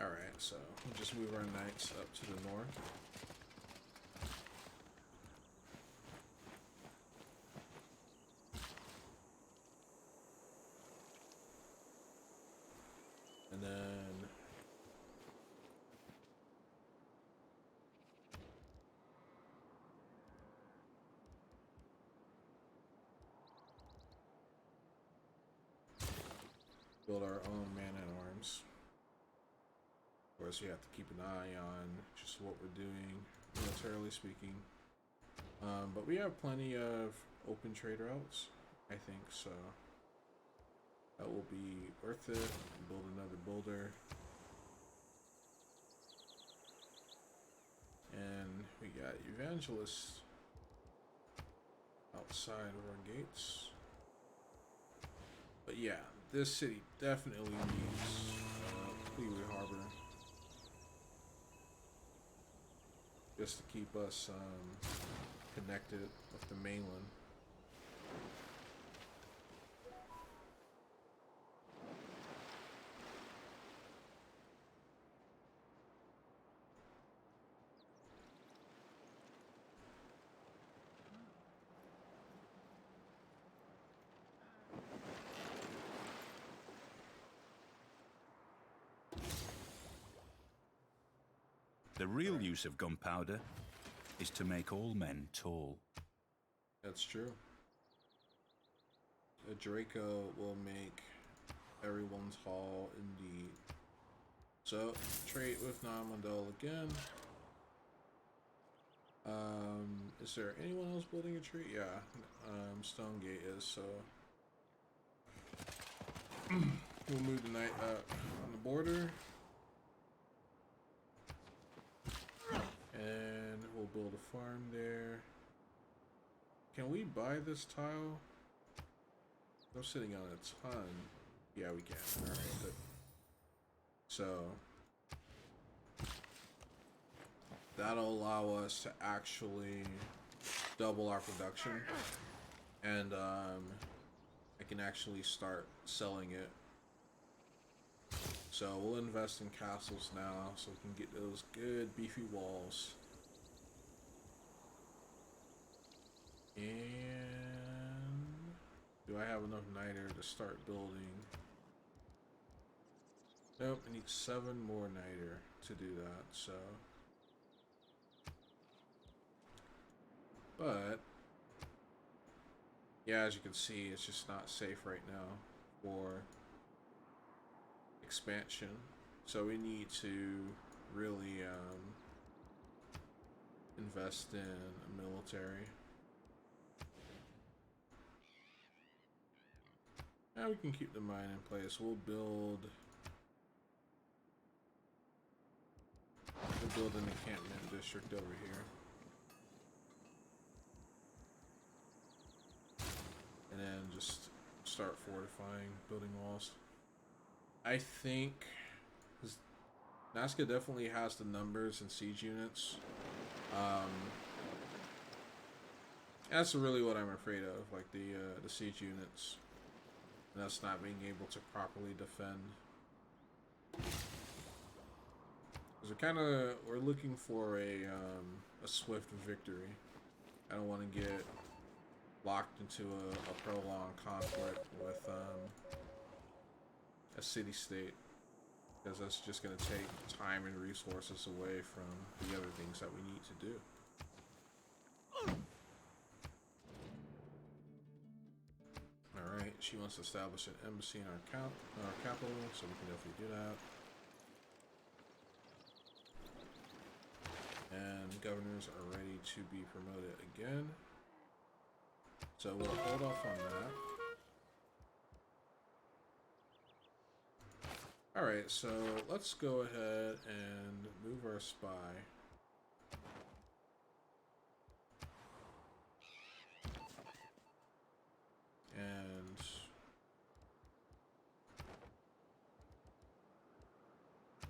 [SPEAKER 1] Alright, so we'll just move our knights up to the north. And then build our own man-at-arms. Of course, you have to keep an eye on just what we're doing, militarily speaking. But we have plenty of open trade routes, I think, so that will be worth it. Build another boulder. And we got evangelists outside of our gates. But yeah, this city definitely needs Cleveland Harbor. Just to keep us connected with the mainland.
[SPEAKER 2] The real use of gunpowder is to make all men tall.
[SPEAKER 1] That's true. A Draco will make everyone tall indeed. So, trade with Namandel again. Is there anyone else building a tree? Yeah, Stonegate is, so we'll move the knight up on the border. And we'll build a farm there. Can we buy this tile? I'm sitting on a ton. Yeah, we can. Alright, good. So that'll allow us to actually double our production. And I can actually start selling it. So we'll invest in castles now so we can get those good beefy walls. And do I have enough niter to start building? Nope, I need 7 more niter to do that, so. But yeah, as you can see, it's just not safe right now for expansion, so we need to really invest in a military. Now we can keep the mine in place. We'll build an encampment district over here, and then just start fortifying, building walls. I think Nazca definitely has the numbers and siege units. That's really what I'm afraid of, like the siege units, and us not being able to properly defend. Because we're looking for a swift victory. I don't want to get locked into a prolonged conflict with a city-state, because that's just going to take time and resources away from the other things that we need to do. Alright, She wants to establish an embassy in our capital, so we can definitely do that. And governors are ready to be promoted again. So we'll hold off on that. Alright, so let's go ahead and move our spy. And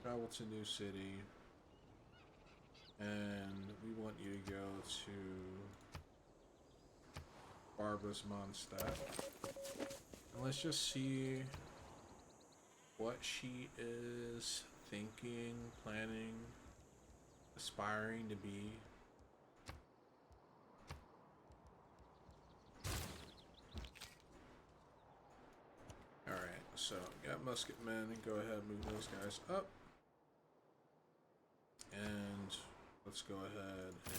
[SPEAKER 1] travel to New City. And we want you to go to Barbara's Mondstadt. And let's just see what she is thinking, planning, aspiring to be. Alright, so got musketmen, go ahead and move those guys up. And let's go ahead and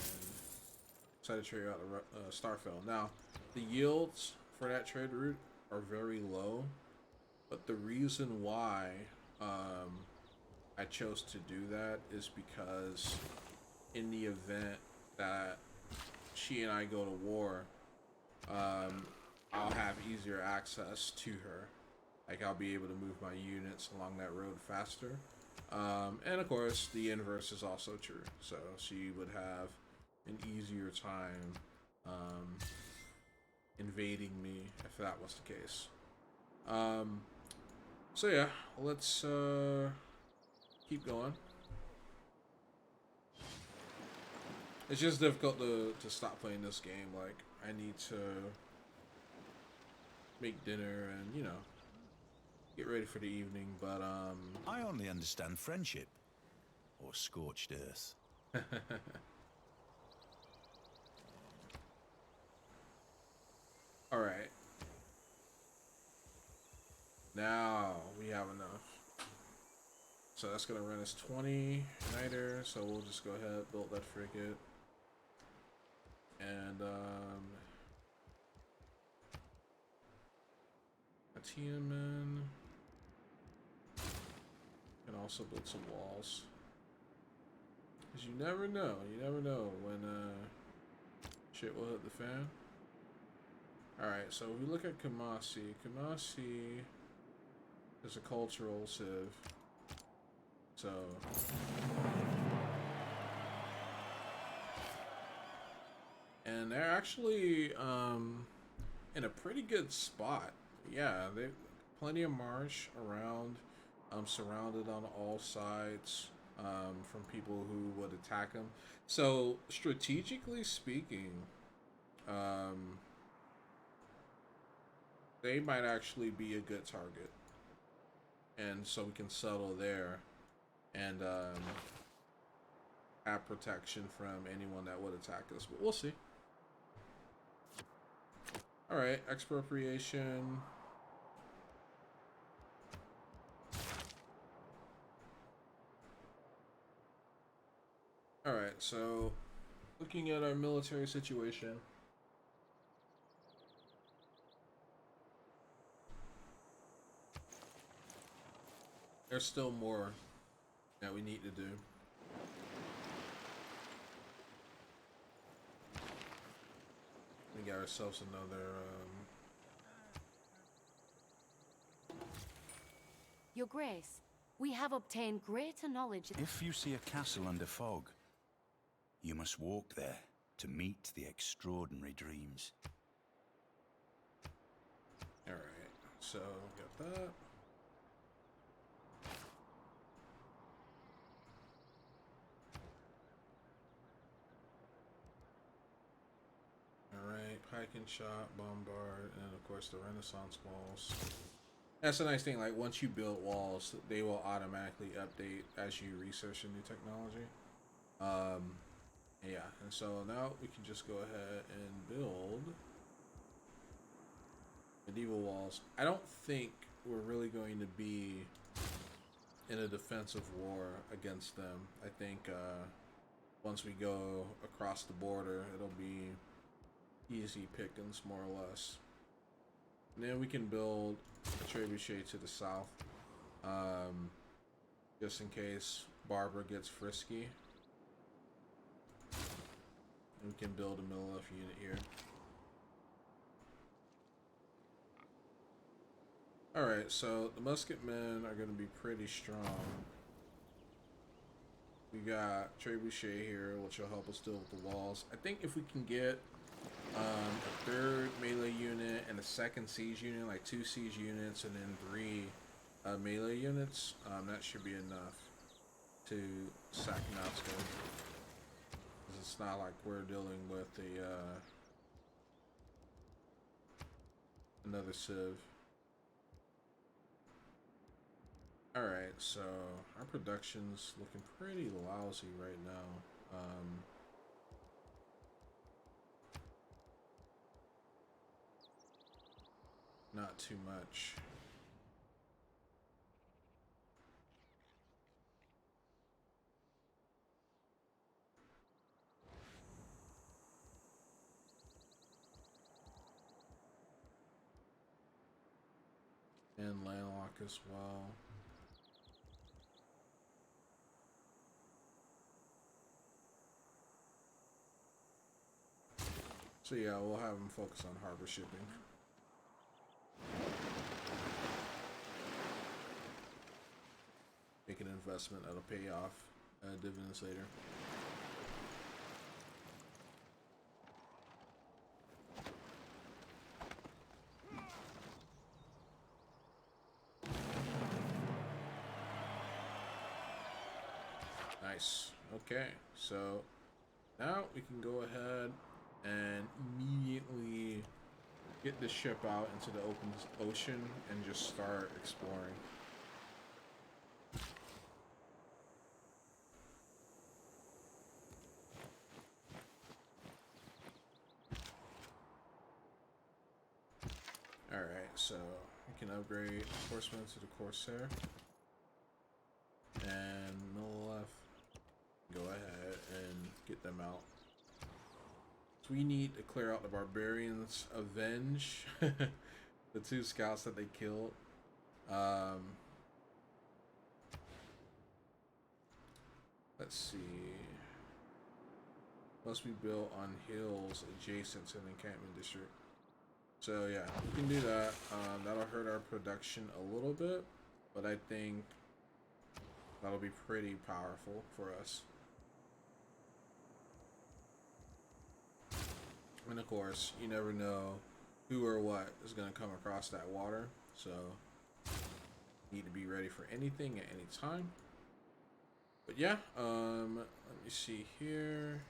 [SPEAKER 1] try to trade out Starfell. Now, the yields for that trade route are very low, but the reason why I chose to do that is because in the event that she and I go to war, I'll have easier access to her. Like, I'll be able to move my units along that road faster. And of course, the inverse is also true. So she would have an easier time invading me if that was the case. So yeah, let's keep going. It's just difficult to stop playing this game. Like, I need to make dinner and, you know, get ready for the evening, but
[SPEAKER 2] I only understand friendship or scorched earth.
[SPEAKER 1] all right. Now we have enough. So that's gonna run us 20 niter, so we'll just go ahead, build that frigate. And a Tiaman. Can also build some walls. Cause you never know. You never know when shit will hit the fan. Alright, so we look at Kumasi. Kumasi is a cultural civ. So and they're actually in a pretty good spot. Yeah, they plenty of marsh around, surrounded on all sides from people who would attack them. So strategically speaking, they might actually be a good target, and so we can settle there and have protection from anyone that would attack us. But we'll see. All right, expropriation. All right, so looking at our military situation. There's still more that we need to do. We got ourselves another
[SPEAKER 3] Your Grace, we have obtained greater knowledge.
[SPEAKER 2] If you see a castle under fog, you must walk there to meet the extraordinary dreams.
[SPEAKER 1] Alright, so got that. Alright, pike and shot, bombard, and of course the Renaissance walls. That's a nice thing, like once you build walls, they will automatically update as you research a new technology. Yeah, and so now we can just go ahead and build medieval walls. I don't think we're really going to be in a defensive war against them. I think once we go across the border, it'll be easy pickings, more or less. And then we can build a trebuchet to the south, just in case Barbara gets frisky. And we can build a middle left unit here. Alright, so the musketmen are going to be pretty strong. We got trebuchet here, which will help us deal with the walls. I think if we can get a third melee unit and a second siege unit, like 2 siege units and then 3 melee units, that should be enough to sack Nazca. It's not like we're dealing with another civ. Alright, so our production's looking pretty lousy right now. Not too much. And landlock as well. So yeah, we'll have them focus on harbor shipping. Make an investment that'll pay off dividends later. Nice. Okay, so now we can go ahead and immediately get the ship out into the open ocean and just start exploring. Alright, so we can upgrade Horseman to the Corsair. And middle left, go ahead and get them out. So we need to clear out the barbarians, avenge the 2 scouts that they killed. Let's see. Must be built on hills adjacent to the encampment district. So yeah, we can do that. That'll hurt our production a little bit, but I think that'll be pretty powerful for us. And of course, you never know who or what is going to come across that water, so need to be ready for anything at any time. But yeah, let me see here.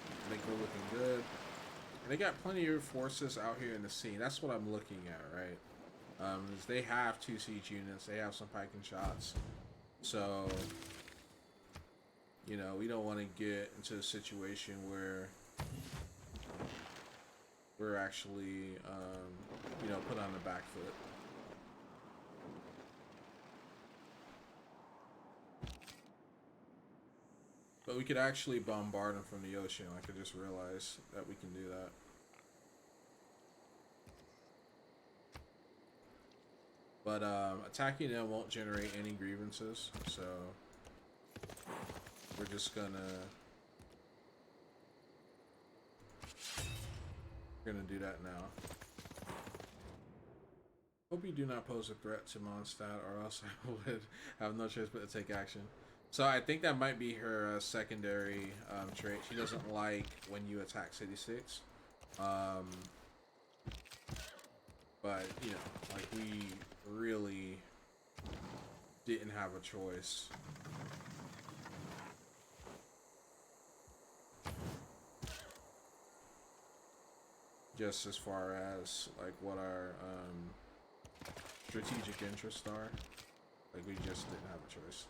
[SPEAKER 1] I think we're looking good. And they got plenty of forces out here in the scene. That's what I'm looking at, right? Is they have 2 siege units, they have some pike and shots, so you know, we don't want to get into a situation where we're actually you know, put on the back foot. But we could actually bombard them from the ocean. I could just realize that we can do that. But attacking them won't generate any grievances, so we're just gonna do that now. Hope you do not pose a threat to Mondstadt, or else I would have no choice but to take action. So I think that might be her secondary trait. She doesn't like when you attack city-states. But, you know, like, we really didn't have a choice. Just as far as, like, what our strategic interests are. Like, we just didn't have a choice.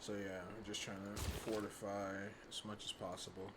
[SPEAKER 1] So yeah, I'm just trying to fortify as much as possible.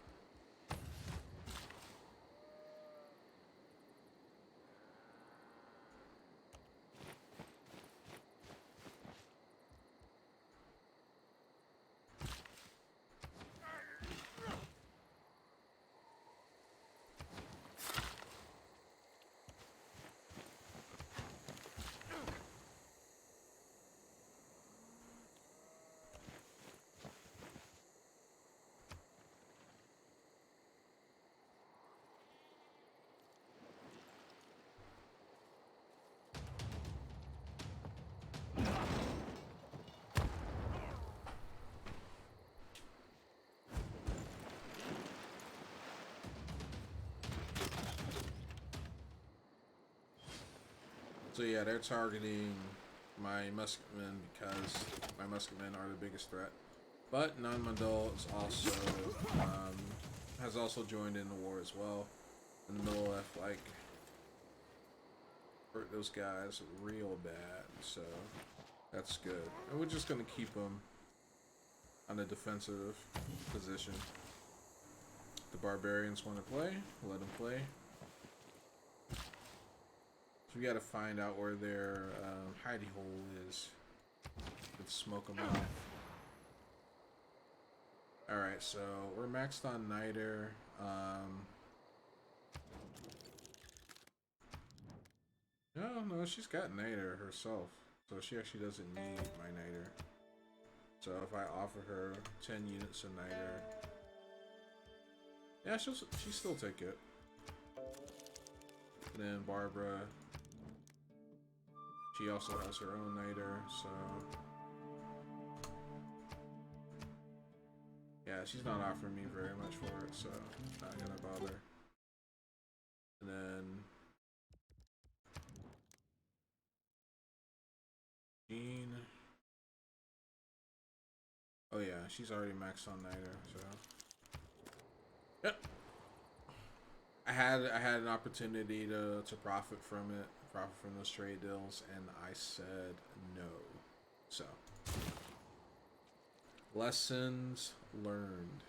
[SPEAKER 1] So yeah, they're targeting my musketmen because my musketmen are the biggest threat. But Nanmandal is also has also joined in the war as well. In the middle of like hurt those guys real bad, so that's good. And we're just gonna keep them on a defensive position. The barbarians want to play, let them play. So we got to find out where their hidey hole is. Let's smoke them off. Alright, so we're maxed on Niter. No, she's got Niter herself. So she actually doesn't need my Niter. So if I offer her 10 units of Niter, yeah, she'll still take it. And then Barbara, she also has her own Niter, so yeah, she's not offering me very much for it, so not gonna bother. And then Jean, oh yeah, she's already maxed on Niter, so yep. I had an opportunity to profit from those trade deals, and I said no. So lessons learned.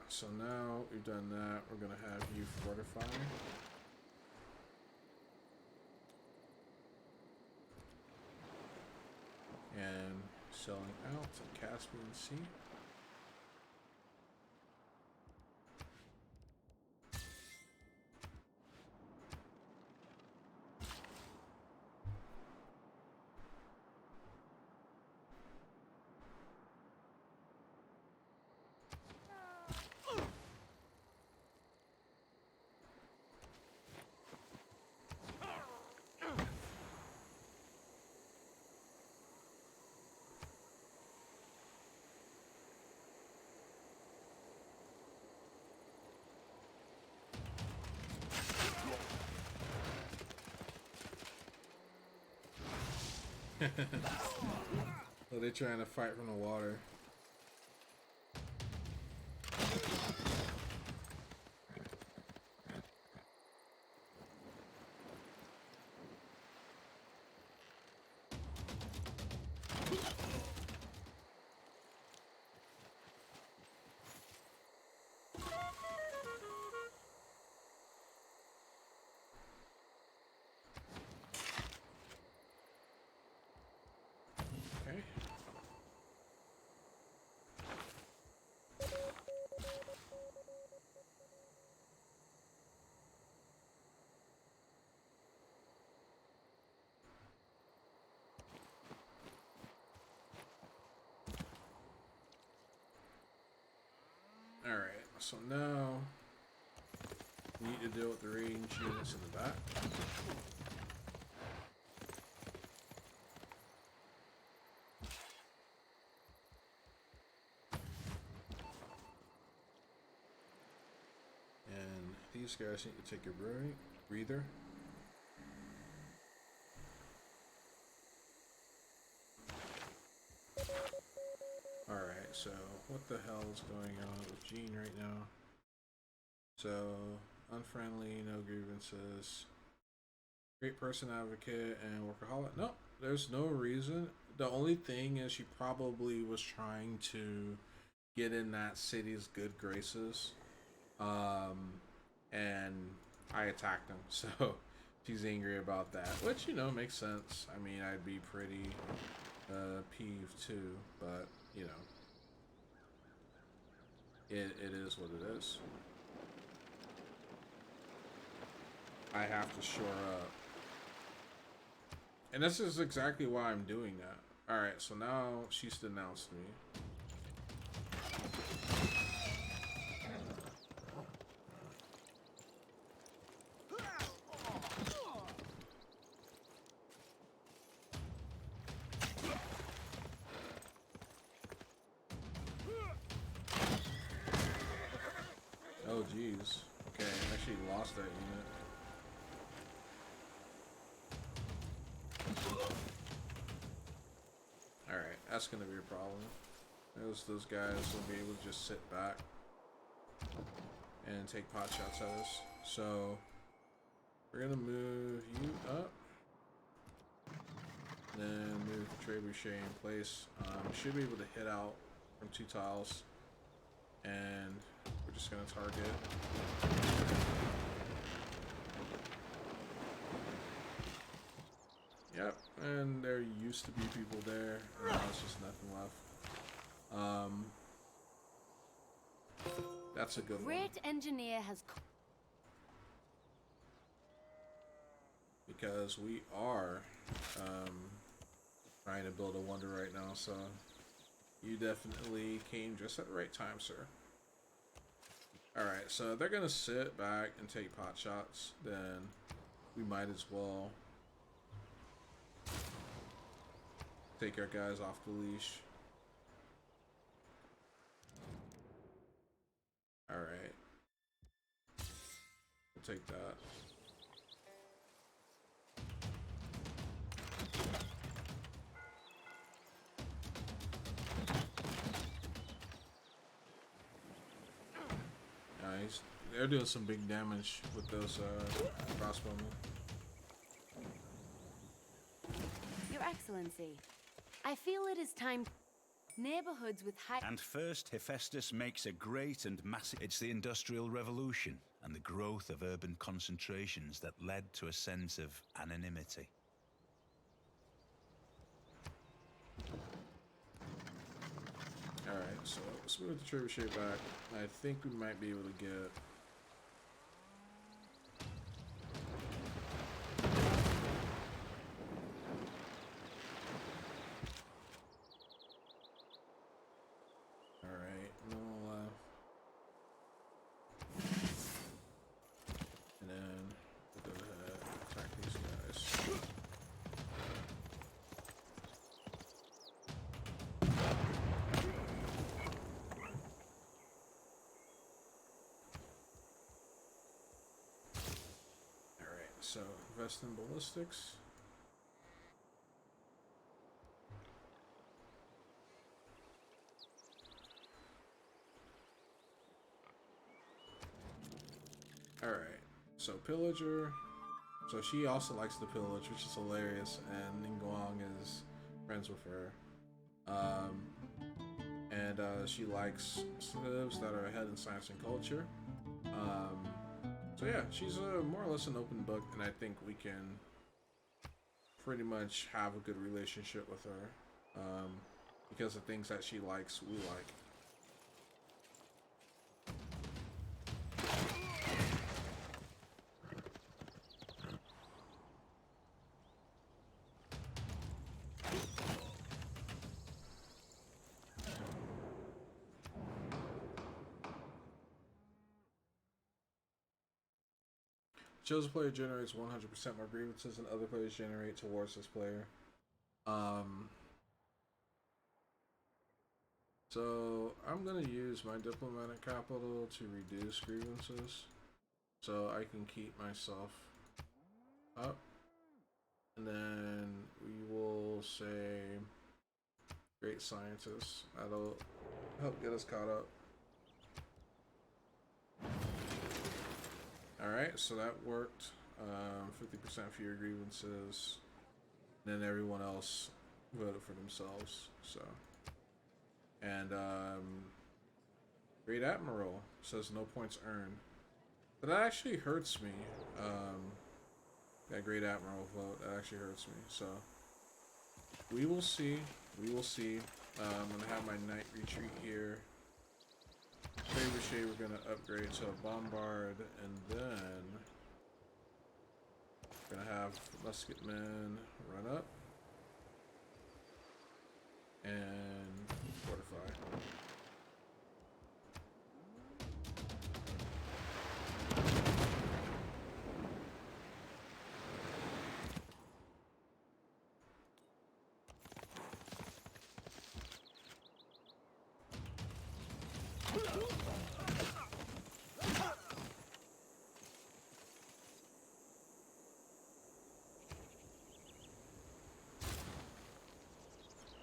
[SPEAKER 1] So now we've done that, we're gonna have you fortify. And selling out to Caspian Sea. So they're trying to fight from the water. Okay. Alright, so now we need to deal with the range units in the back. And these guys need to take a breather. so what the hell is going on with Jean right now? So, unfriendly, no grievances, great person advocate, and workaholic. No, there's no reason. The only thing is she probably was trying to get in that city's good graces. And I attacked him, so she's angry about that, which, you know, makes sense. I mean, I'd be pretty peeved too, but, you know, it is what it is. I have to shore up. And this is exactly why I'm doing that. Alright, so now she's denounced me. Oh, geez. Okay, I actually lost that unit. Alright, that's gonna be a problem. Those guys will be able to just sit back and take pot shots at us. So, we're gonna move you up. Then move the trebuchet in place. Should be able to hit out from 2 tiles. And we're just gonna target. Yep, and there used to be people there, and now it's just nothing left. That's a good one.
[SPEAKER 3] Great engineer has.
[SPEAKER 1] Because we are trying to build a wonder right now, so you definitely came just at the right time, sir. Alright, so they're gonna sit back and take pot shots, then we might as well take our guys off the leash. Alright. We'll take that. Nice. They're doing some big damage with those crossbowmen.
[SPEAKER 3] Your Excellency, I feel it is time. Neighborhoods with high.
[SPEAKER 2] And first, Hephaestus makes a great and massive. It's the Industrial Revolution and the growth of urban concentrations that led to a sense of anonymity.
[SPEAKER 1] Alright, so let's move the trebuchet back. I think we might be able to get. Alright, no left. And then we'll go ahead and attack these guys. So, invest in ballistics. Alright, so pillager. So she also likes to pillage, which is hilarious, and Ningguang is friends with her. She likes civs that are ahead in science and culture. So yeah, she's more or less an open book, and I think we can pretty much have a good relationship with her, because the things that she likes, we like. Chosen player generates 100% more grievances than other players generate towards this player. So I'm gonna use my diplomatic capital to reduce grievances, so I can keep myself up. And then we will say great scientist. That'll help get us caught up. Alright, so that worked. 50% fewer grievances. And then everyone else voted for themselves. So, and Great Admiral says no points earned. But that actually hurts me. That Great Admiral vote, that actually hurts me. So we will see. We will see. I'm gonna have my Night Retreat here. Trebuchet we're gonna upgrade to a Bombard, and then we're gonna have Musketmen run up and fortify.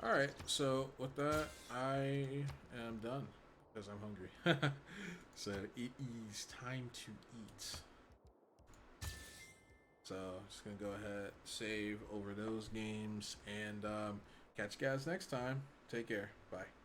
[SPEAKER 1] Alright, so with that, I am done because I'm hungry. So it is time to eat. So just gonna go ahead, save over those games, and catch you guys next time. Take care. Bye.